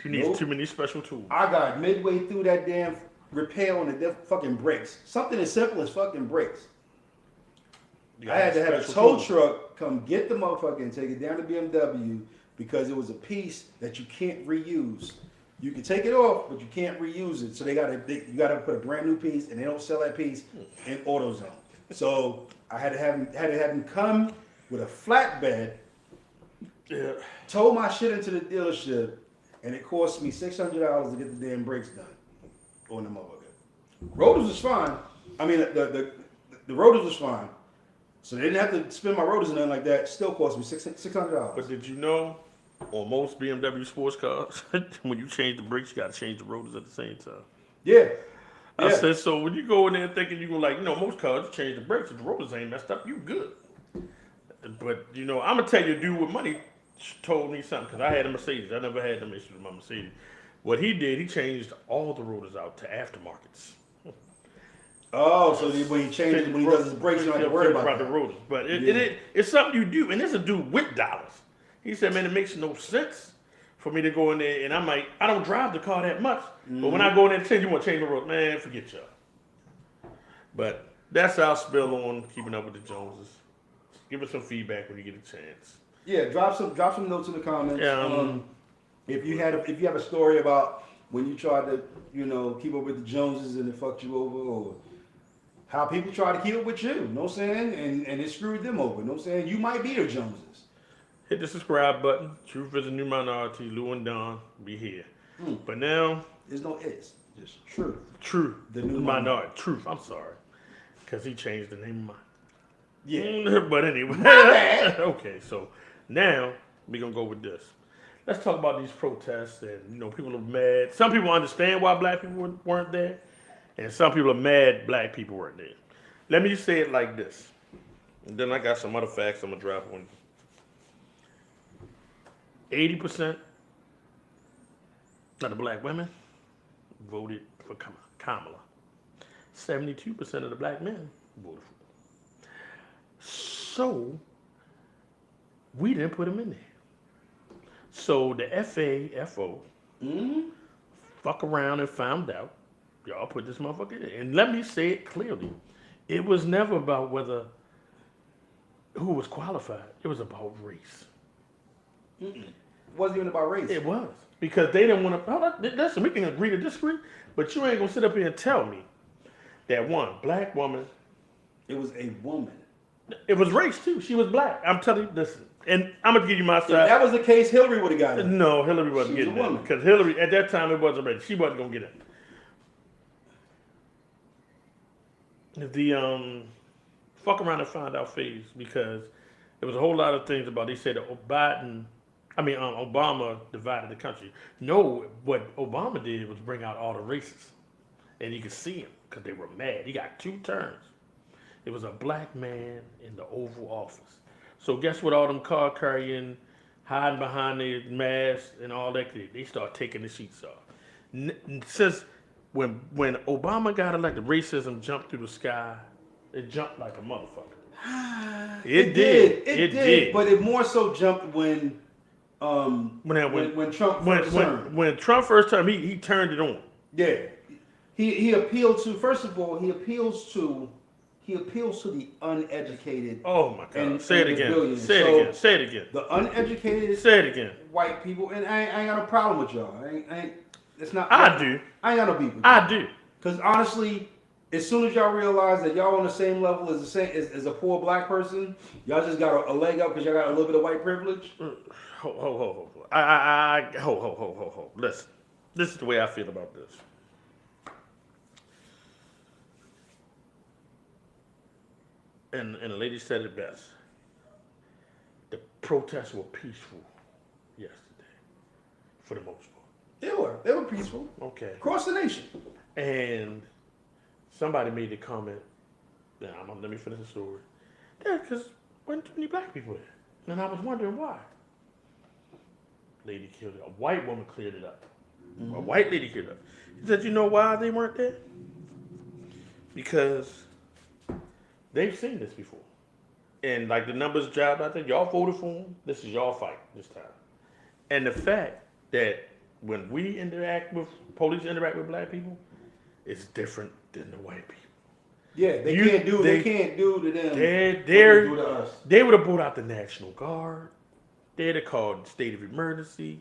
you need too many special tools. I got midway through that damn repair on the fucking brakes. Something as simple as fucking brakes. I had to have a tow truck come get the motherfucker and take it down to BMW because it was a piece that you can't reuse. You can take it off, but you can't reuse it. So you gotta put a brand new piece, and they don't sell that piece in AutoZone. So I had to have him come with a flatbed, tow my shit into the dealership, and it cost me $600 to get the damn brakes done on the motherfucker. Rotors was fine. I mean, the rotors was fine. So they didn't have to spin my rotors and nothing like that. Still cost me $600. But did you know, on most BMW sports cars, when you change the brakes, you got to change the rotors at the same time. Yeah. I said, so when you go in there thinking you're going to most cars, you change the brakes, if the rotors ain't messed up, you good. But, I'm going to tell you, a dude with money told me something, because I had a Mercedes. I never had them issues with my Mercedes. What he did, he changed all the rotors out to aftermarkets. Oh, so when he does his brakes, you don't have to worry about the rotors. But it's something you do, and this is a dude with dollars. He said, man, it makes no sense for me to go in there, and I don't drive the car that much, but when I go in there and change, you want to change the rotors, man, forget y'all. But that's our spill on keeping up with the Joneses. Give us some feedback when you get a chance. Yeah, drop some notes in the comments. Yeah, if you have a story about when you tried to, keep up with the Joneses and it fucked you over, or how people try to keep up with you, you know what I'm saying? And it screwed them over, you know what I'm saying? You might be the Joneses. Hit the subscribe button. Truth is a New Minority. Lou and Don be here. But now, There's no it's, just truth. Truth. The New Minority. Truth. I'm sorry. Because he changed the name of mine. Yeah. But anyway. My bad. Okay, so now we're going to go with this. Let's talk about these protests. And, people are mad. Some people understand why black people weren't there. And some people are mad black people weren't there. Let me just say it like this. And then I got some other facts I'm going to drop on you. 80% of the black women voted for Kamala. 72% of the black men voted for her. So, we didn't put them in there. So, the FAFO fuck around and found out y'all put this motherfucker in. And let me say it clearly. It was never about who was qualified. It was about race. Wasn't even about race. It was. Because they didn't want to. Listen, we can agree to disagree, but you ain't going to sit up here and tell me that one black woman. It was a woman. It was race, too. She was black. I'm telling you, listen. And I'm going to give you my side. If that was the case, Hillary would have got it. No, Hillary wasn't She was getting a it. woman. Because Hillary, at that time, it wasn't ready. She wasn't going to get it. The fuck around and find out phase, because there was a whole lot of things about, they said that Obama divided the country. No, what Obama did was bring out all the races. And you could see them because they were mad. He got 2 terms. It was a black man in the Oval Office. So guess what all them car carrying, hiding behind their masks and all that, they start taking the sheets off. Since when Obama got elected, racism jumped through the sky. It jumped like a motherfucker. It did. But it more so jumped when Trump first turned. When Trump first turned, he turned it on. Yeah. He appealed to, first of all, he appeals to the uneducated. Oh my God! And, Say it again. Say it again. The uneducated. Say it again. White people, and I ain't got no problem with y'all. It's not. I do. I ain't got no beef with I y'all. do. Because honestly, as soon as y'all realize that y'all on the same level as as a poor black person, y'all just got a leg up because y'all got a little bit of white privilege. Ho. Listen, this is the way I feel about this. And the lady said it best. The protests were peaceful yesterday, for the most part. They were peaceful. Okay. Across the nation. And somebody made the comment. Let me finish the story. Yeah, because wasn't too many black people there. And I was wondering why. Lady killed it. A white woman cleared it up. Mm-hmm. A white lady cleared it up. She said, you know why they weren't there? Because they've seen this before. And like the numbers dropped out there, y'all voted for them. This is y'all fight this time. And the fact that when we police interact with black people, it's different than the white people. Yeah, they can't do to them what they do to us. They would have brought out the National Guard. They'd have called state of emergency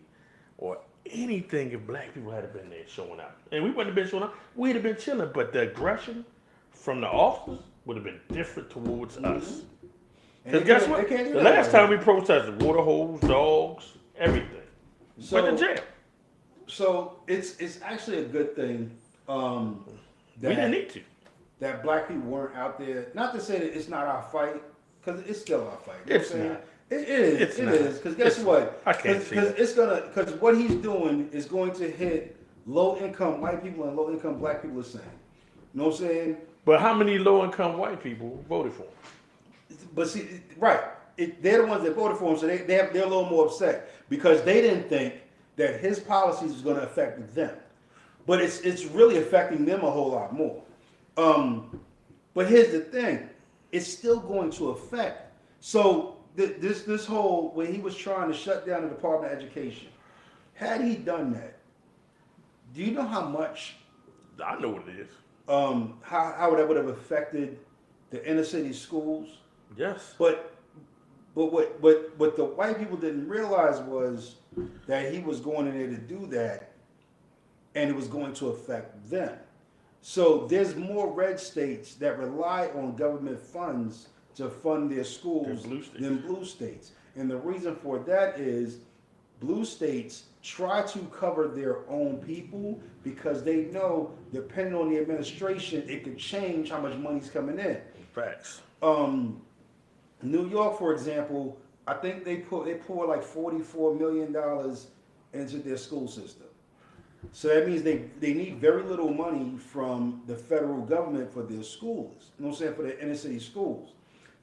or anything if black people had been there showing up. And we wouldn't have been showing up. We'd have been chilling. But the aggression from the officers would have been different towards us. Because guess what? The last time we protested, water holes, dogs, everything. Went to jail. So it's actually a good thing that we didn't need to. That black people weren't out there. Not to say that it's not our fight, because it's still our fight. It's not. It is. Because guess what? I can't see that. Because what he's doing is going to hit low-income white people and low-income black people the same. You know what I'm saying? But how many low-income white people voted for him? But see, right. They're the ones that voted for him, so they're a little more upset because they didn't think that his policies was going to affect them. But it's really affecting them a whole lot more. But here's the thing. It's still going to affect. So this whole, when he was trying to shut down the Department of Education, had he done that, do you know how much? I know what it is. How that would have affected the inner city schools? Yes. But what the white people didn't realize was that he was going in there to do that and it was going to affect them. So there's more red states that rely on government funds to fund their schools than blue states. And the reason for that is blue states try to cover their own people because they know, depending on the administration, it could change how much money's coming in. Facts. New York, for example, I think they pour like $44 million into their school system. So that means they need very little money from the federal government for their schools. You know what I'm saying? For their inner city schools.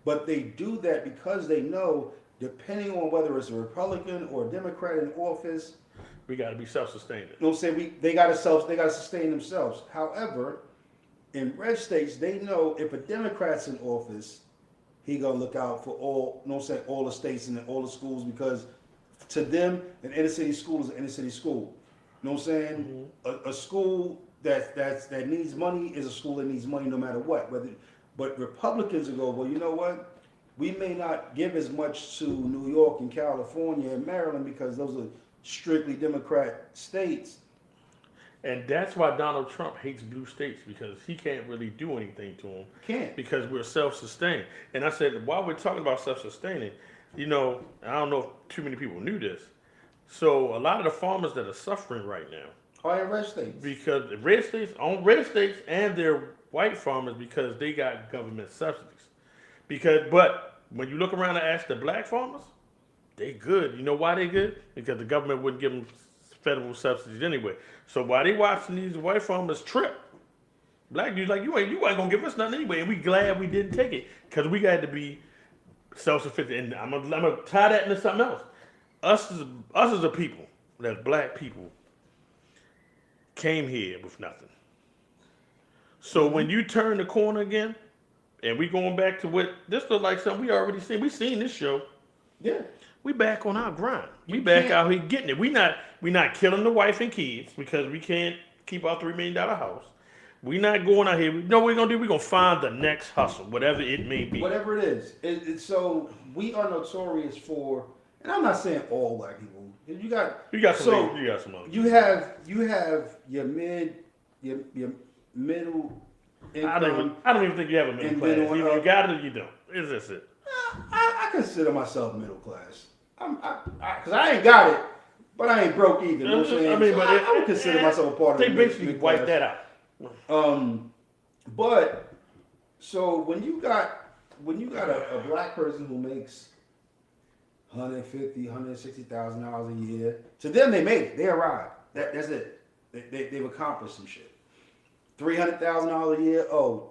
But they do that because they know, depending on whether it's a Republican or a Democrat in office, we got to be self-sustaining. You know what I'm saying? They got to sustain themselves. However, in red states, they know if a Democrat's in office, he gonna look out for all, you know what I'm saying, all the states and all the schools, because to them, an inner city school is an inner city school. You know what I'm saying? Mm-hmm. A school that needs money is a school that needs money no matter what. But Republicans will go, well, you know what? We may not give as much to New York and California and Maryland because those are strictly Democrat states. And that's why Donald Trump hates blue states, because he can't really do anything to them. Can't. Because we're self-sustained. And I said, while we're talking about self-sustaining, you know, I don't know if too many people knew this. So a lot of the farmers that are suffering right now are in red states. Because red states and their white farmers, because they got government subsidies. But when you look around and ask the black farmers, they good. You know why they good? Because the government wouldn't give them federal subsidies anyway. So while they watching these white farmers trip, black dudes like, you ain't gonna give us nothing anyway, and we glad we didn't take it, because we got to be self-sufficient. And I'm gonna tie that into something else. Us as a people, that's black people, came here with nothing. So when you turn the corner again, and we going back to what this look like something we already seen. We seen this show. Yeah. We back on our grind. We back out here getting it. We not killing the wife and kids because we can't keep our $3 million house. We not going out here. You know what we're gonna do? We're gonna find the next hustle, whatever it may be. Whatever it is. So we are notorious for, and I'm not saying all black people. You got some other. You have your middle income. I don't even think you have a middle class. Either you got it or you don't. Is this it? I consider myself middle class. Because I ain't got it, but I ain't broke either. You know what I'm saying? I mean, I would consider myself a part of they basically wipe that out. But so when you got a black person who makes $150,000, $160,000 a year, to them they made it. They arrived. That's it. They've accomplished some shit. $300,000 a year. Oh,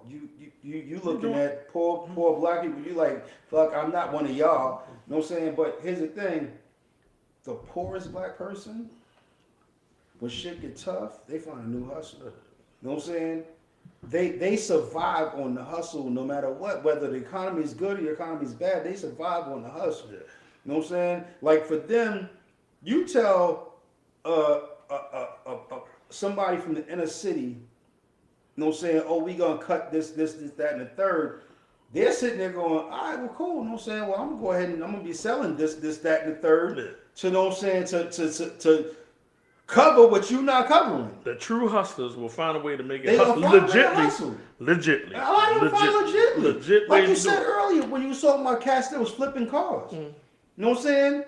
you looking at poor black people. You like, fuck, I'm not one of y'all. You know what I'm saying? But here's the thing: the poorest black person, when shit get tough, they find a new hustle. You know what I'm saying? They survive on the hustle no matter what. Whether the economy is good or the economy is bad, they survive on the hustle. Yeah. You know what I'm saying? Like for them, you tell somebody from the inner city, you know what I'm saying, oh, we gonna cut this, that, and the third. They're sitting there going, all right, well, cool. You know what I'm saying? Well, I'm gonna go ahead and I'm gonna be selling this, that, and the third. Yeah. To, you know what I'm saying, to cover what you're not covering. The true hustlers will find a way to make it hustle legitly. A lot of them find legit. Like you said earlier, when you was talking about cats that was flipping cars. You know what I'm saying?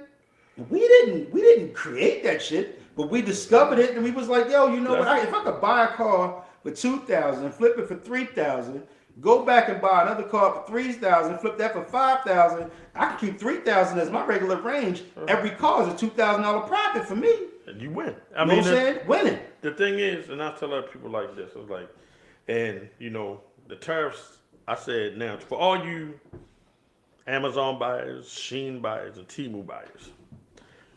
We didn't create that shit, but we discovered it, and we was like, yo, you know what? If I could buy a car for $2,000, flip it for $3,000, go back and buy another car for $3,000, flip that for $5,000, I can keep $3,000 as my regular range. Every car is a $2,000 profit for me. And you win. I mean, what I'm saying? Winning. The thing is, and I tell other people like this, it's like, and you know, the tariffs, I said now, for all you Amazon buyers, Shein buyers, and Temu buyers,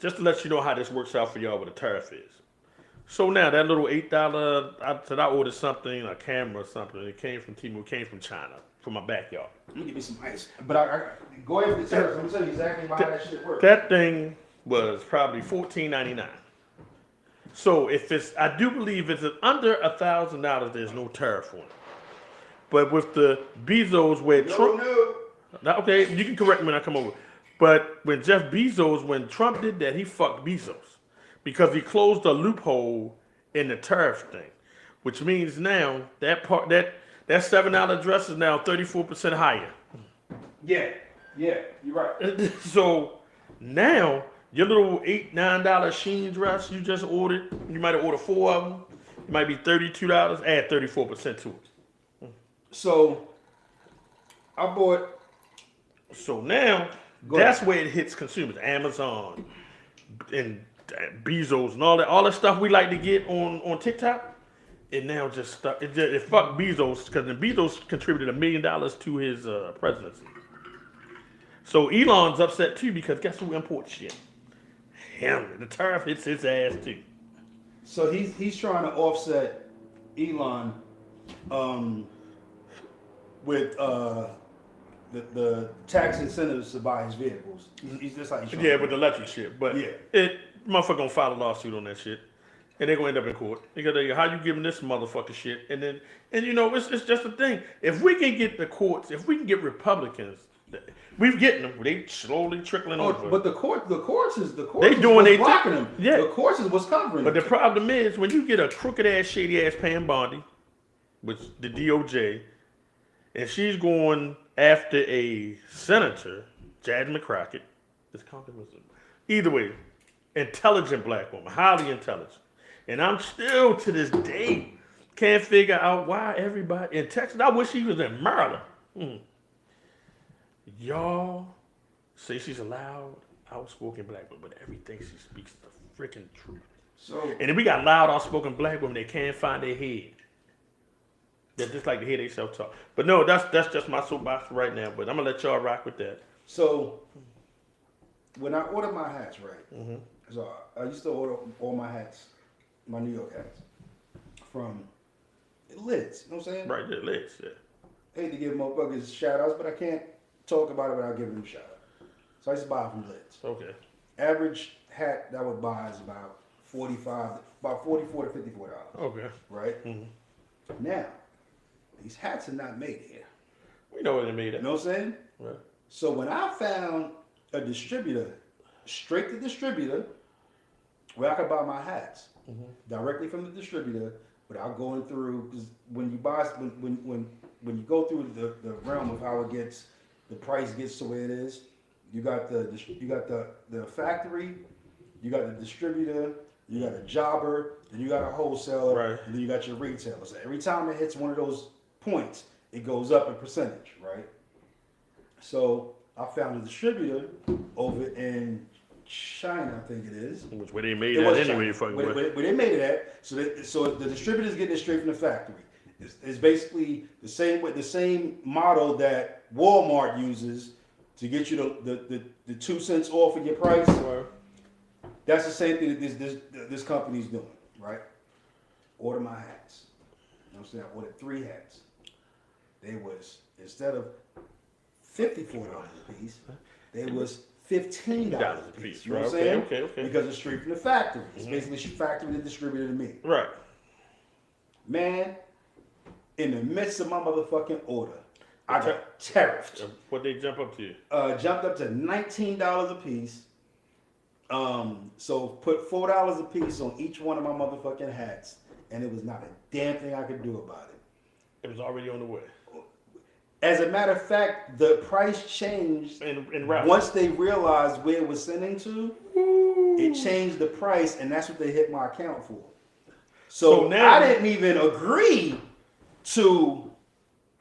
just to let you know how this works out for y'all what a tariff is. So now that little $8, I said I ordered something, a camera or something, it came from Temu, it came from China, from my backyard. Let me give me some ice. But I go ahead with the tariffs. I'm gonna tell you exactly how that shit works. That thing was probably $14.99. So if I do believe it's under $1,000, there's no tariff on it. But with the Bezos, where Trump, okay, you can correct me when I come over. But when when Trump did that, he fucked Bezos because he closed a loophole in the tariff thing, which means now that $7 dress is now 34% higher. Yeah, you're right. So now your little $8-9 Sheen dress you just ordered, you might have ordered 4 of them. It might be $32. Add 34% to it. So I bought. So now that's where it hits consumers. Amazon and Bezos and all that stuff we like to get on TikTok. It now just stuck. It fucked Bezos because Bezos contributed $1 million to his presidency. So Elon's upset too because guess who imports shit? Him. The tariff hits his ass too. So he's trying to offset Elon with the tax incentives to buy his vehicles. He's just like with the electric shit. But motherfucker gonna file a lawsuit on that shit. And they're gonna end up in court. They're gonna tell you, how you giving this motherfucker shit? And it's just a thing. If we can get the courts, if we can get Republicans, we've getting them. They slowly trickling over. But the courts they doing what's blocking them. Yeah. The courts is what's covering But them. the problem is when you get a crooked ass, shady ass Pam Bondi, which the DOJ, and she's going after a senator, Jasmine Crockett. This company was either way, intelligent black woman, highly intelligent. And I'm still to this day can't figure out why everybody in Texas. I wish she was in Maryland. Y'all say she's a loud, outspoken black woman, but everything she speaks is the freaking truth. So, and then we got loud, outspoken black women that can't find their head. They just like to hear themselves talk. But no, that's just my soapbox right now. But I'm gonna let y'all rock with that. So when I order my hats, right? So I used to order all my hats, my New York hats, from Lids. You know what I'm saying? Right, yeah, Lids. Yeah. I hate to give motherfuckers shout outs, but I can't talk about it without giving them a shout out. So I used to buy from Lids. Okay. Average hat that I would buy is about $44 to $54. Okay. Right? Now, these hats are not made here. We know where they made it. You know what I'm saying? Right. So when I found a distributor, straight to distributor, where I could buy my hats directly from the distributor without going through, because when you buy, when you go through the realm of how it gets, the price gets to where it is. You got the factory, you got the distributor, you got a jobber, and you got a wholesaler, right, and then you got your retailer. So every time it hits one of those points, it goes up in percentage, right? So I found a distributor over in China, I think it is. Which where they made that anyway, where they made it at. So the distributor's getting it straight from the factory. It's basically the same model that Walmart uses to get you the 2 cents off of your price. Right. That's the same thing that this company's doing, right? Order my hats. You know what I'm saying? I ordered 3 hats. They was, instead of $54 a piece, they was $15 a piece. You know what I'm saying? Okay. Because it's straight from the factory. It's basically factory to distributor to me. Right. Man, in the midst of my motherfucking order, I got tariffed. What they jump up to? Jumped up to $19 a piece. So put $4 a piece on each one of my motherfucking hats, and it was not a damn thing I could do about it. It was already on the way. As a matter of fact, the price changed once they realized where it was sending to. It changed the price, and that's what they hit my account for. So now I didn't even agree to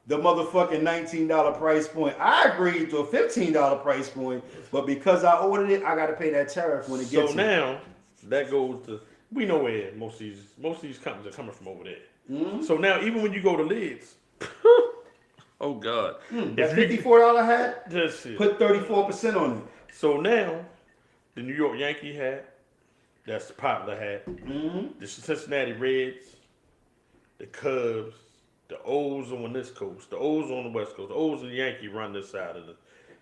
the motherfucking $19 price point. I agreed to a $15 price point, but because I ordered it, I got to pay that tariff when it gets. So now that goes to, we know where most of these companies are coming from over there. So now even when you go to Lids, oh God, that $54 hat, just put 34% on it. So now the New York Yankee hat, that's the popular hat. The Cincinnati Reds, the Cubs, the O's on this coast, the O's on the west coast, the O's and the Yankees run this side of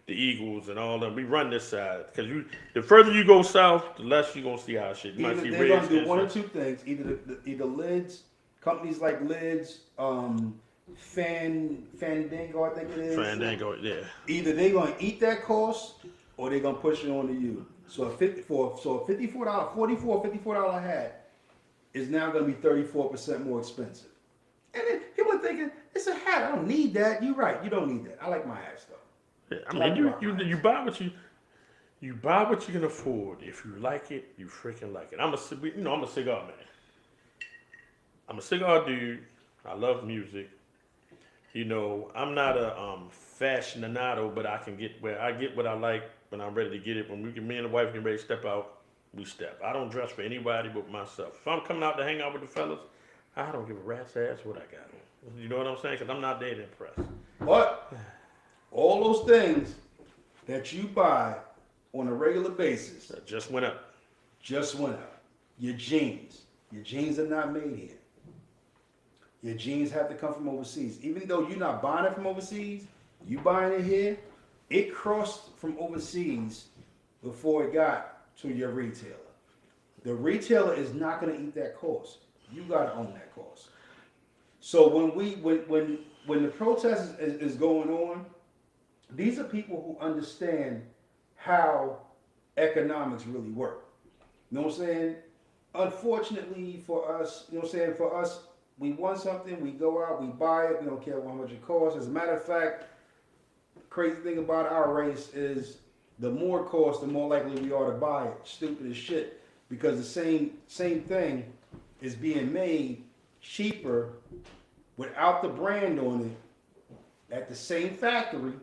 the Eagles and all that. We run this side because the further you go south, the less you're gonna see our shit. You might see they're gonna do one or two things. Either Lids, companies like Lids, Fandango, I think it is. Fandango, yeah. Either they're gonna eat that cost or they're gonna push it on to you. So a $54 hat is now going to be 34% more expensive. And then people are thinking, it's a hat. I don't need that. You're right. You don't need that. I like my hats though. Yeah, I mean, you buy what you buy what you can afford. If you like it, you freaking like it. I'm a cigar man. I'm a cigar dude. I love music. You know, I'm not a fashionado, but I get what I like when I'm ready to get it. When me and the wife get ready to step out, we step. I don't dress for anybody but myself. If I'm coming out to hang out with the fellas, I don't give a rat's ass what I got on. You know what I'm saying? Because I'm not there to impress. But all those things that you buy on a regular basis That just went up. just went up. Your jeans are not made here. Your jeans have to come from overseas. Even though you're not buying it from overseas, you buying it here, it crossed from overseas before it got to your retailer. The retailer is not going to eat that cost. You got to own that cost. So when the protest is going on, these are people who understand how economics really work. You know what I'm saying? Unfortunately for us, you know what I'm saying, for us, we want something, we go out, we buy it, we don't care how much it costs. As a matter of fact, the crazy thing about our race is the more it costs, the more likely we are to buy it. Stupid as shit. Because the same thing is being made cheaper without the brand on it at the same factory,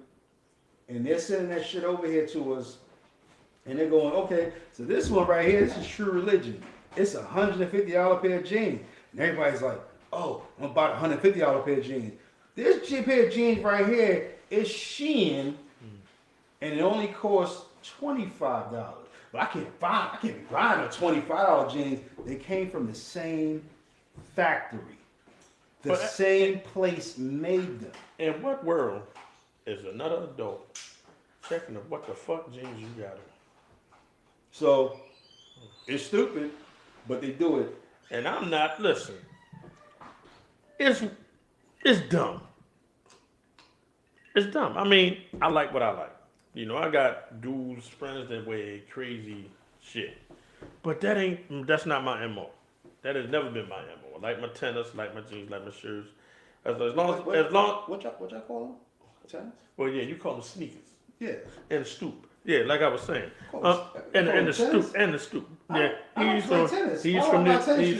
and they're sending that shit over here to us, and they're going, okay, so this one right here, this is True Religion. It's $150 pair of jeans. And everybody's like, oh, I'm about $150 pair of jeans. This pair of jeans right here is Shein, and it only costs $25. But I can't be buying a $25 jeans. They came from the same factory. The same place made them. In what world is another adult checking what the fuck jeans you got on? So, it's stupid, but they do it. And I'm not, listen, it's dumb. It's dumb. I mean, I like what I like. You know, I got dudes, friends that wear crazy shit. But that's not my MO. That has never been my MO. I like my tennis, like my jeans, like my shoes. As long What y'all call them? Tennis? well, yeah, you call them sneakers. Yeah. And stoop. Yeah, like I was saying. And the stoop. Yeah, he's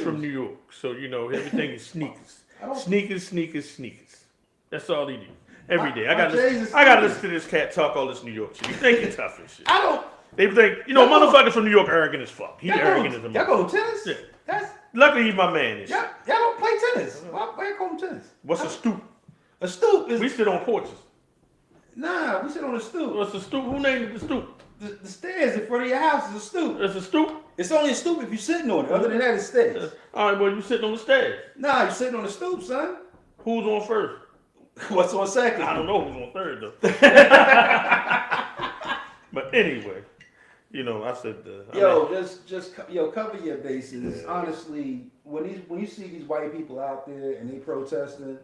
from New York. So, you know, everything is sneakers. Sneakers. That's all he do. Every day. I gotta listen to this cat talk all this New York shit. You think he's tough and shit. They think, you know, motherfuckers from New York are arrogant as fuck. He's arrogant as a motherfucker. Y'all go tennis? Yeah. Luckily he's my man and shit. Y'all don't play tennis. Why you call them tennis? What's a stoop? A stoop is... We sit on porches. Nah, we sit on a stoop. What's a stoop? Who named the stoop? The stairs in front of your house is a stoop. It's a stoop? It's only a stoop if you're sitting on it. Other than that, it's stairs. All right, well, you sitting on the stairs. Nah, you're sitting on the stoop, son. Who's on first? What's on second? I don't know who's on third, though. But anyway, you know, I said... cover your bases. Yeah. Honestly, when you see these white people out there and they protesting,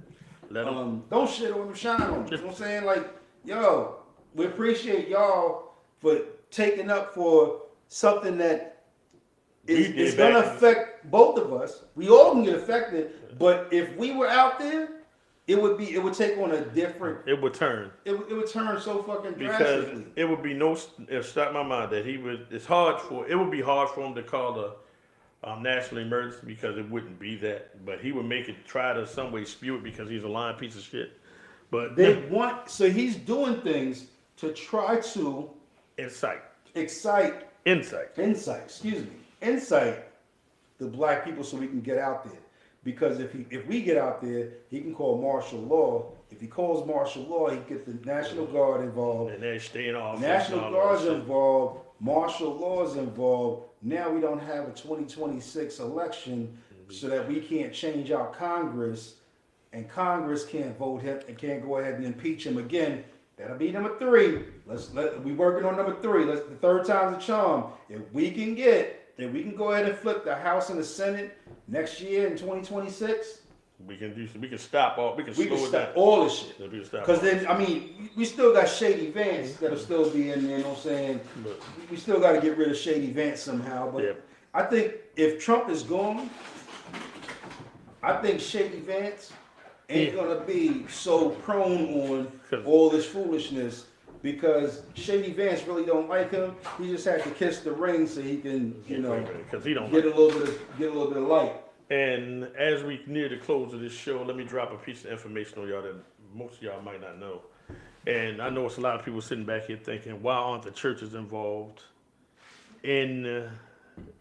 don't shit on them, shine on them. You know what I'm saying? Like, yo, we appreciate y'all for taking up for something that is going to affect both of us. We all can get affected, but if we were out there, it would take on a different... It would turn. It would turn so fucking drastically. Because it would be it stuck my mind that it would be hard for him to call a national emergency because it wouldn't be that. But he would try to some way spew it because he's a lying piece of shit. But so he's doing things to try to... Incite the black people so we can get out there. Because if we get out there, he can call martial law. If he calls martial law, he gets the National Guard involved. And they're staying off. National Guard's involved. Martial law's involved. Now we don't have a 2026 election so that we can't change our Congress. And Congress can't vote him and can't go ahead and impeach him again. That'll be number 3. We working on number 3. The third time's a charm. If we can go ahead and flip the House and the Senate next year in 2026. We can stop all this shit. Because then, I mean, we still got Shady Vance that'll still be in there, you know what I'm saying? We still got to get rid of Shady Vance somehow. But I think if Trump is gone, I think Shady Vance ain't Yeah. gonna be so prone on 'Cause- all this foolishness because Shady Vance really don't like him. He just had to kiss the ring so he can, because he don't get like a little bit of light. And as we near the close of this show, let me drop a piece of information on y'all that most of y'all might not know. And I know it's a lot of people sitting back here thinking, why aren't the churches involved in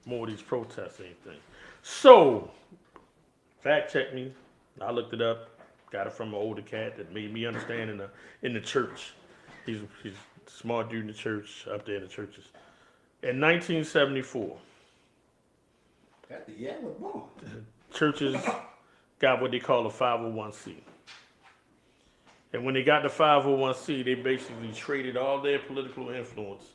more of these protests or anything? So, fact check me. I looked it up. Got it from an older cat that made me understand in the church. He's a smart dude in the church, up there in the churches. In 1974, At the Yale Bond. churches got what they call a 501c. And when they got the 501c, they basically traded all their political influence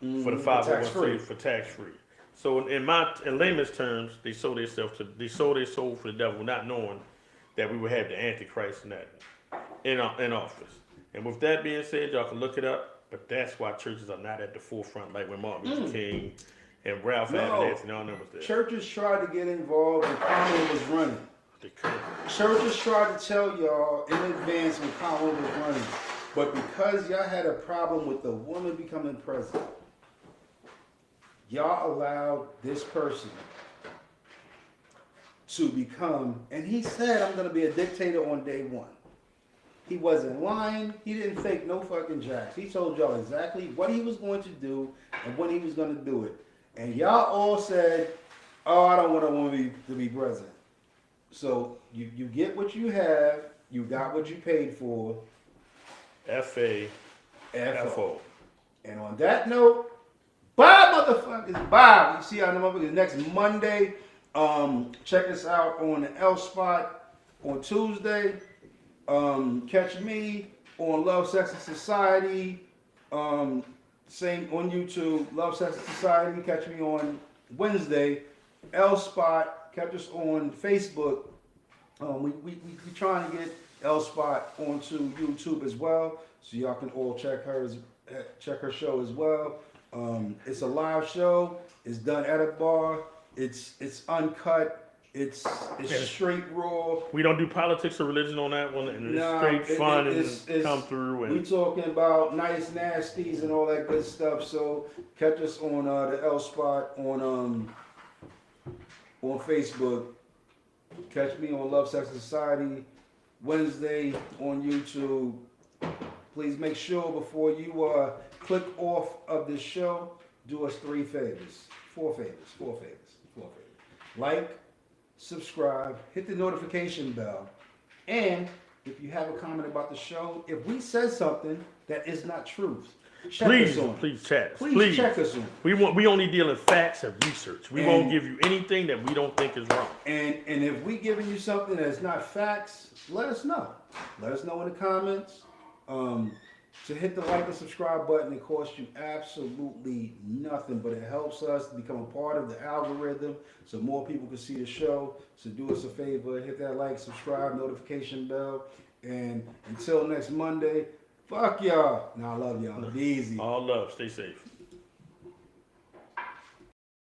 for the 501c for tax free. So in layman's terms, they sold their soul for the devil, not knowing that we would have the Antichrist in office. And with that being said, y'all can look it up, but that's why churches are not at the forefront, like when Martin Luther King and Ralph Abernathy and all them was there. Churches tried to get involved when Kamala was running. They couldn't. Churches tried to tell y'all in advance when Kamala was running. But because y'all had a problem with the woman becoming president, y'all allowed this person to become, and he said, I'm going to be a dictator on day one. He wasn't lying. He didn't fake no fucking jacks. He told y'all exactly what he was going to do and when he was going to do it. And y'all all said, oh, I don't want a woman to be president. So you get what you have. You got what you paid for. FAFO. And on that note, bye, motherfuckers. Bye. You see how the motherfuckers next Monday. Check us out on the L Spot on Tuesday. Catch me on Love, Sex, and Society. Same on YouTube, Love, Sex, and Society. Catch me on Wednesday. L Spot. Catch us on Facebook. We trying to get L Spot onto YouTube as well, so y'all can all check her show as well. It's a live show. It's done at a bar. It's uncut. It's straight raw. We don't do politics or religion on that one, and it's straight fun and come through. And we talking about nice nasties and all that good stuff. So catch us on the L Spot on Facebook. Catch me on Love, Sex, and Society Wednesday on YouTube. Please make sure before you click off of this show, do us 4 favors. Like, subscribe, hit the notification bell, and if you have a comment about the show, if we said something that is not truth, please chat us. Please check us on. We only deal in facts and research. We won't give you anything that we don't think is wrong. And if we giving you something that's not facts, let us know. Let us know in the comments. To hit the like and subscribe button, it costs you absolutely nothing, but it helps us to become a part of the algorithm so more people can see the show. So do us a favor, hit that like, subscribe, notification bell, and until next Monday, fuck y'all. Nah, I love y'all. Be easy. All love. Stay safe.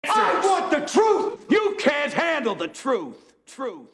I want the truth. You can't handle the truth. Truth.